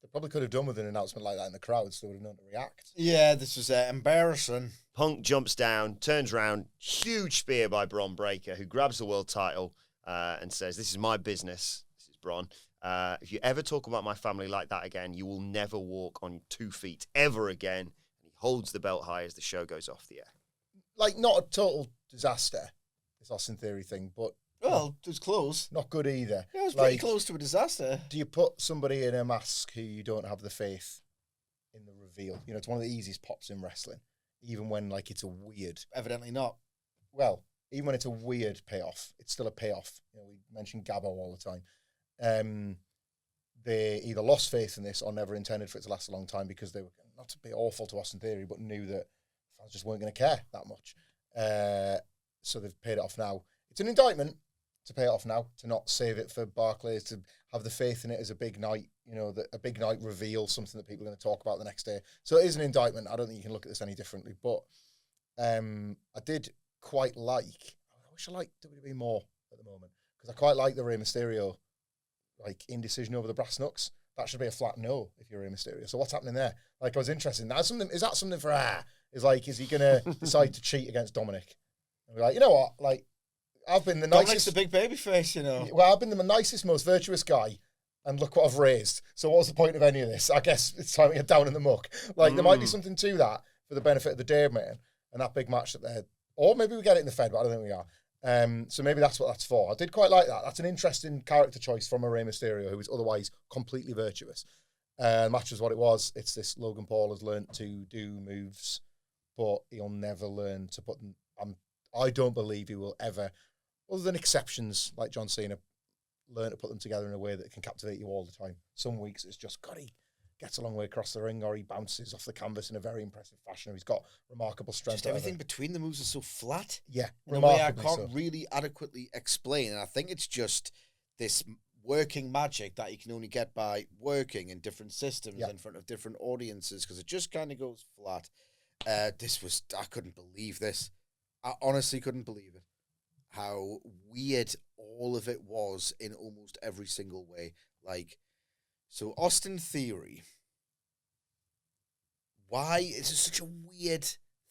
They probably could have done with an announcement like that in the crowd, so they would have known to react. Yeah, this was embarrassing. Punk jumps down, turns around, huge spear by Bron Breakker, who grabs the world title and says, this is my business. This is Bron. If you ever talk about my family like that again, you will never walk on 2 feet ever again. And he holds the belt high as the show goes off the air. Like, not a total disaster, this Austin Theory thing, but... Well, it was close. Not good either. Yeah, it was pretty close to a disaster. Do you put somebody in a mask who you don't have the faith in the reveal? You know, it's one of the easiest pops in wrestling, even when, it's a weird... Evidently not. Well, even when it's a weird payoff, it's still a payoff. You know, we mention Gabo all the time. They either lost faith in this or never intended for it to last a long time because they were not to be awful to Austin Theory, but knew that fans just weren't going to care that much. So they've paid it off now. It's an indictment to pay it off now, to not save it for Barclays, to have the faith in it as a big night, a big night reveal, something that people are going to talk about the next day. So it is an indictment. I don't think you can look at this any differently, but I did quite I wish I liked WWE more at the moment, because I quite like the Rey Mysterio, indecision over the brass knucks. That should be a flat no if you're Rey Mysterio. So what's happening there? I was interested in that. Is that something for is he going to decide to cheat against Dominic? And we're you know what? I've been the Dominic's nicest... the big baby face, Well, I've been the nicest, most virtuous guy, and look what I've raised. So what's the point of any of this? I guess it's time to get down in the muck. There might be something to that for the benefit of the Dare Man and that big match that they had. Or maybe we get it in the Fed, but I don't think we are. So maybe that's what that's for. I did quite like that. That's an interesting character choice from a Rey Mysterio, who is otherwise completely virtuous. The match is what it was. It's this Logan Paul has learned to do moves, but he'll never learn to put them... I don't believe he will ever... Other than exceptions like John Cena, learn to put them together in a way that can captivate you all the time. Some weeks it's just, God, he gets a long way across the ring, or he bounces off the canvas in a very impressive fashion, or he's got remarkable strength. Just everything between the moves is so flat. Yeah, in a way I can't really adequately explain. And I think it's just this working magic that you can only get by working in different systems in front of different audiences, because it just kind of goes flat. I couldn't believe this. I honestly couldn't believe it. How weird all of it was in almost every single way. Like, so Austin Theory. Why is it such a weird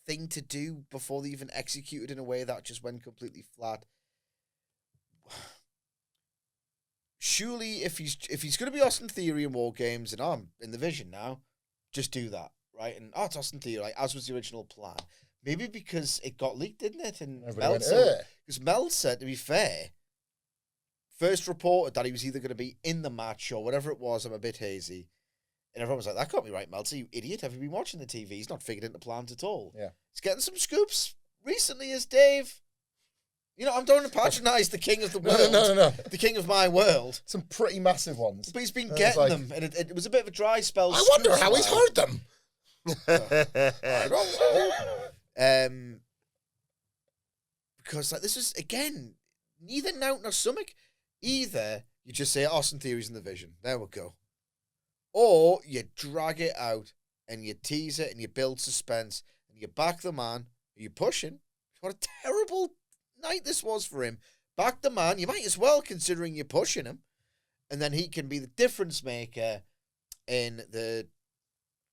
thing to do before they even executed in a way that just went completely flat? Surely, if he's going to be Austin Theory in War Games, and I'm in the vision now, just do that, right? And it's Austin Theory, like, as was the original plan. Maybe because it got leaked, didn't it? And because Meltzer, to be fair, first reported that he was either going to be in the match or whatever it was. I'm a bit hazy. And everyone was like, that can't be right, Meltzer, you idiot. Have you been watching the TV? He's not figured into plans at all. Yeah. He's getting some scoops recently as Dave. You know, I'm don't want to patronise the king of the world. No. The king of my world. Some pretty massive ones. But he's been getting them. And it was a bit of a dry spell. I wonder how he's heard them. I don't know. Because like this is, again, neither Nout nor Stomach. Either you just say Austin Theory's in the vision. There we go. Or you drag it out and you tease it and you build suspense and you back the man. Are you pushing? What a terrible night this was for him. Back the man. You might as well, considering you're pushing him. And then he can be the difference maker in the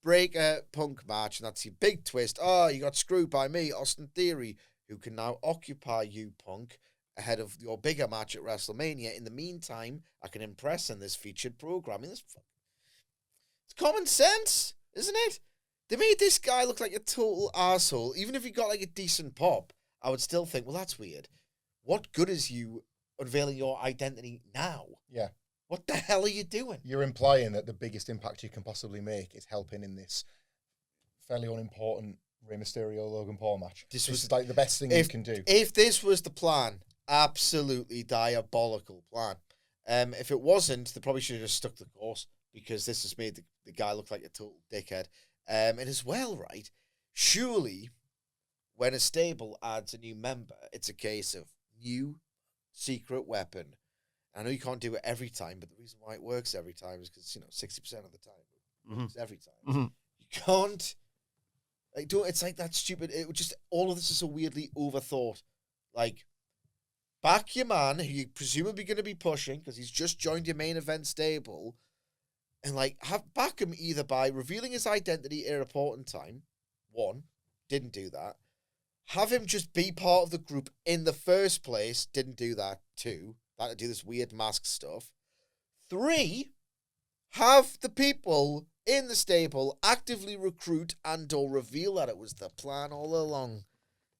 Breaker Punk match. And that's your big twist. Oh, you got screwed by me, Austin Theory, who can now occupy you, Punk, ahead of your bigger match at WrestleMania. In the meantime, I can impress in this featured programming. It's common sense, isn't it? They made this guy look like a total arsehole. Even if he got like a decent pop, I would still think, well, that's weird. What good is you unveiling your identity now? Yeah. What the hell are you doing? You're implying that the biggest impact you can possibly make is helping in this fairly unimportant Rey Mysterio Logan Paul match. This is like the best thing you can do. If this was the plan, absolutely diabolical plan. If it wasn't, they probably should have just stuck the course, because this has made the guy look like a total dickhead. And as well, right, surely when a stable adds a new member, it's a case of new secret weapon. I know you can't do it every time, but the reason why it works every time is because, 60% of the time it works every time. Mm-hmm. You can't, like, do it. It's like that stupid, it would just, all of this is so weirdly overthought. Like, back your man, who you're presumably going to be pushing, because he's just joined your main event stable, and, like, back him either by revealing his identity at an important time. 1, didn't do that. Have him just be part of the group in the first place. Didn't do that. 2, had to do this weird mask stuff. 3, have the people in the stable actively recruit and or reveal that it was the plan all along.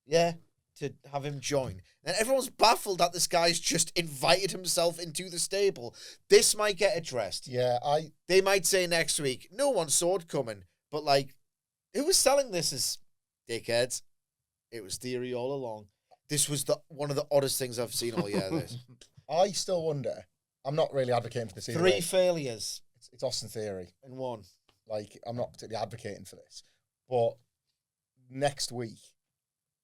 Yeah, to have him join. And everyone's baffled that this guy's just invited himself into the stable. This might get addressed. Yeah, They might say next week, no one saw it coming. But, like, who was selling this as dickheads? It was Theory all along. This was one of the oddest things I've seen all year, this. I still wonder. I'm not really advocating for this either. 3 failures. It's Austin Theory. In 1. Like, I'm not particularly advocating for this. But next week,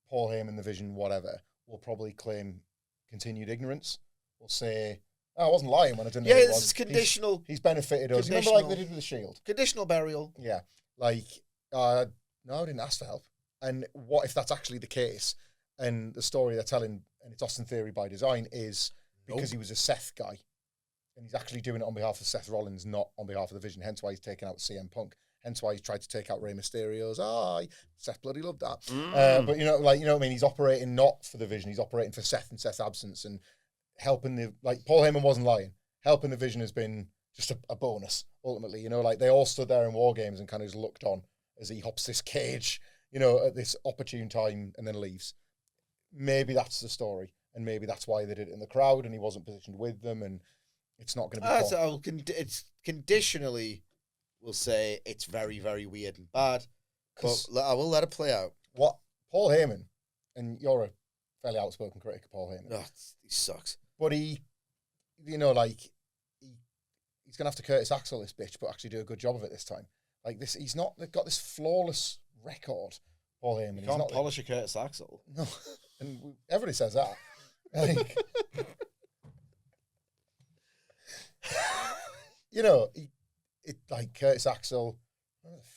Paul Heyman, the Vision, whatever, will probably claim continued ignorance. Will say, I wasn't lying when I didn't know Yeah, it this was. is conditional. He's benefited us. Remember like they did with the Shield? Conditional burial. Yeah. Like, no, I didn't ask for help. And what if that's actually the case? And the story they're telling, and it's Austin Theory by design, is because he was a Seth guy. And he's actually doing it on behalf of Seth Rollins, not on behalf of the Vision. Hence why he's taken out CM Punk. Hence why he's tried to take out Rey Mysterio's. Seth bloody loved that. But you know what I mean? He's operating not for the Vision. He's operating for Seth and Seth's absence, and helping Paul Heyman wasn't lying. Helping the Vision has been just a bonus, ultimately. Like they all stood there in War Games and kind of just looked on as he hops this cage, at this opportune time and then leaves. Maybe that's the story. And maybe that's why they did it in the crowd and he wasn't positioned with them, and it's not going to be it's conditionally, we'll say it's very, very weird and bad, but I will let it play out. What Paul Heyman, and you're a fairly outspoken critic of Paul Heyman. Oh, he sucks. But he's going to have to Curtis Axel this bitch, but actually do a good job of it this time. Like this, he's not got this flawless record, Paul Heyman. You can't polish a Curtis Axel. No, and everybody says that. Like, like Curtis Axel,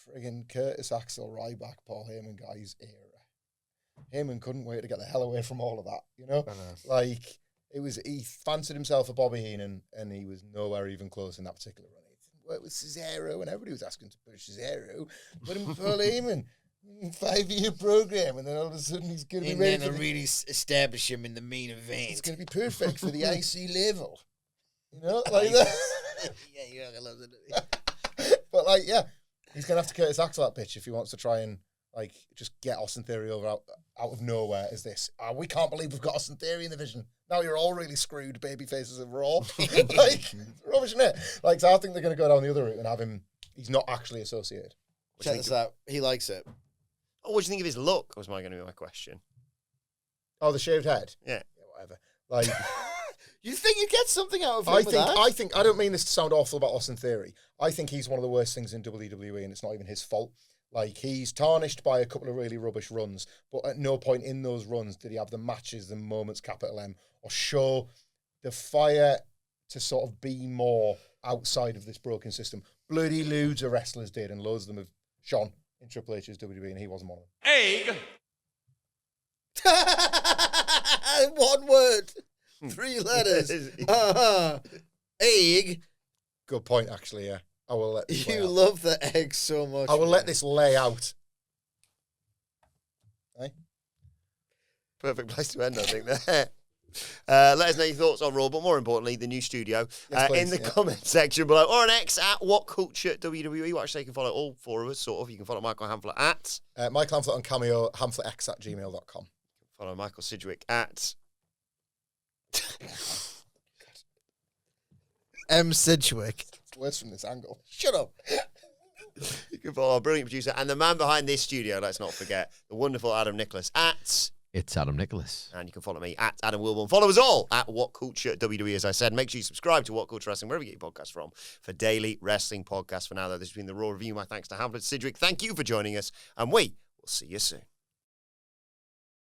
friggin' Curtis Axel Ryback, Paul Heyman guy's era. Heyman couldn't wait to get the hell away from all of that, you know? I know. Like, he fancied himself a Bobby Heenan, and he was nowhere even close in that particular run. He worked with Cesaro, and everybody was asking to push Cesaro. Put him with Paul Heyman. 5-year program, and then all of a sudden he's going to be ready to really establish him in the main event. It's going to be perfect for the IC level. You know, like that. Yeah, you're going to love it. But, like, yeah, he's going to have to Curtis Axel that pitch if he wants to try and, like, just get Austin Theory over out of nowhere as this. We can't believe we've got Austin Theory in the division. Now you're all really screwed, baby faces of Raw. Like, it's rubbish, isn't it? Like, so I think they're going to go down the other route and have him, he's not actually associated. Check this out. He likes it. Oh, what do you think of his look? Was going to be my question. Oh, the shaved head? Yeah. Whatever. Like, You think you get something out of him with that? I don't mean this to sound awful about Austin Theory. I think he's one of the worst things in WWE, and it's not even his fault. Like, he's tarnished by a couple of really rubbish runs, but at no point in those runs did he have the matches, the moments, capital M, or show the fire to sort of be more outside of this broken system. Bloody loads of wrestlers did, and loads of them have shone in Triple H's WWE, and he wasn't one of them. Egg. 1 word. 3 letters. Egg. Good point, actually, yeah. I will let this lay You out. love the egg so much. I will let this lay out. Hey? Perfect place to end, I think, there. Let us know your thoughts on Raw, but more importantly, the new studio Yes, please, in the comment section below, or on X at WhatCulture WWE. Actually, you can follow all 4 of us, sort of. You can follow Michael Hamflett at... Michael Hamflett on Cameo, hamflettx@gmail.com. Follow Michael Sidgwick at... M. Sidgwick. It's worse from this angle. Shut up. You can follow our brilliant producer and the man behind this studio, let's not forget, the wonderful Adam Nicholas at... It's Adam Nicholas. And you can follow me at Adam Wilbourn. Follow us all at WhatCulture WWE, as I said. Make sure you subscribe to WhatCulture Wrestling, wherever you get your podcasts from, for daily wrestling podcasts. For now, though, this has been the Raw Review. My thanks to Hamflett Sidgwick. Thank you for joining us, and we will see you soon.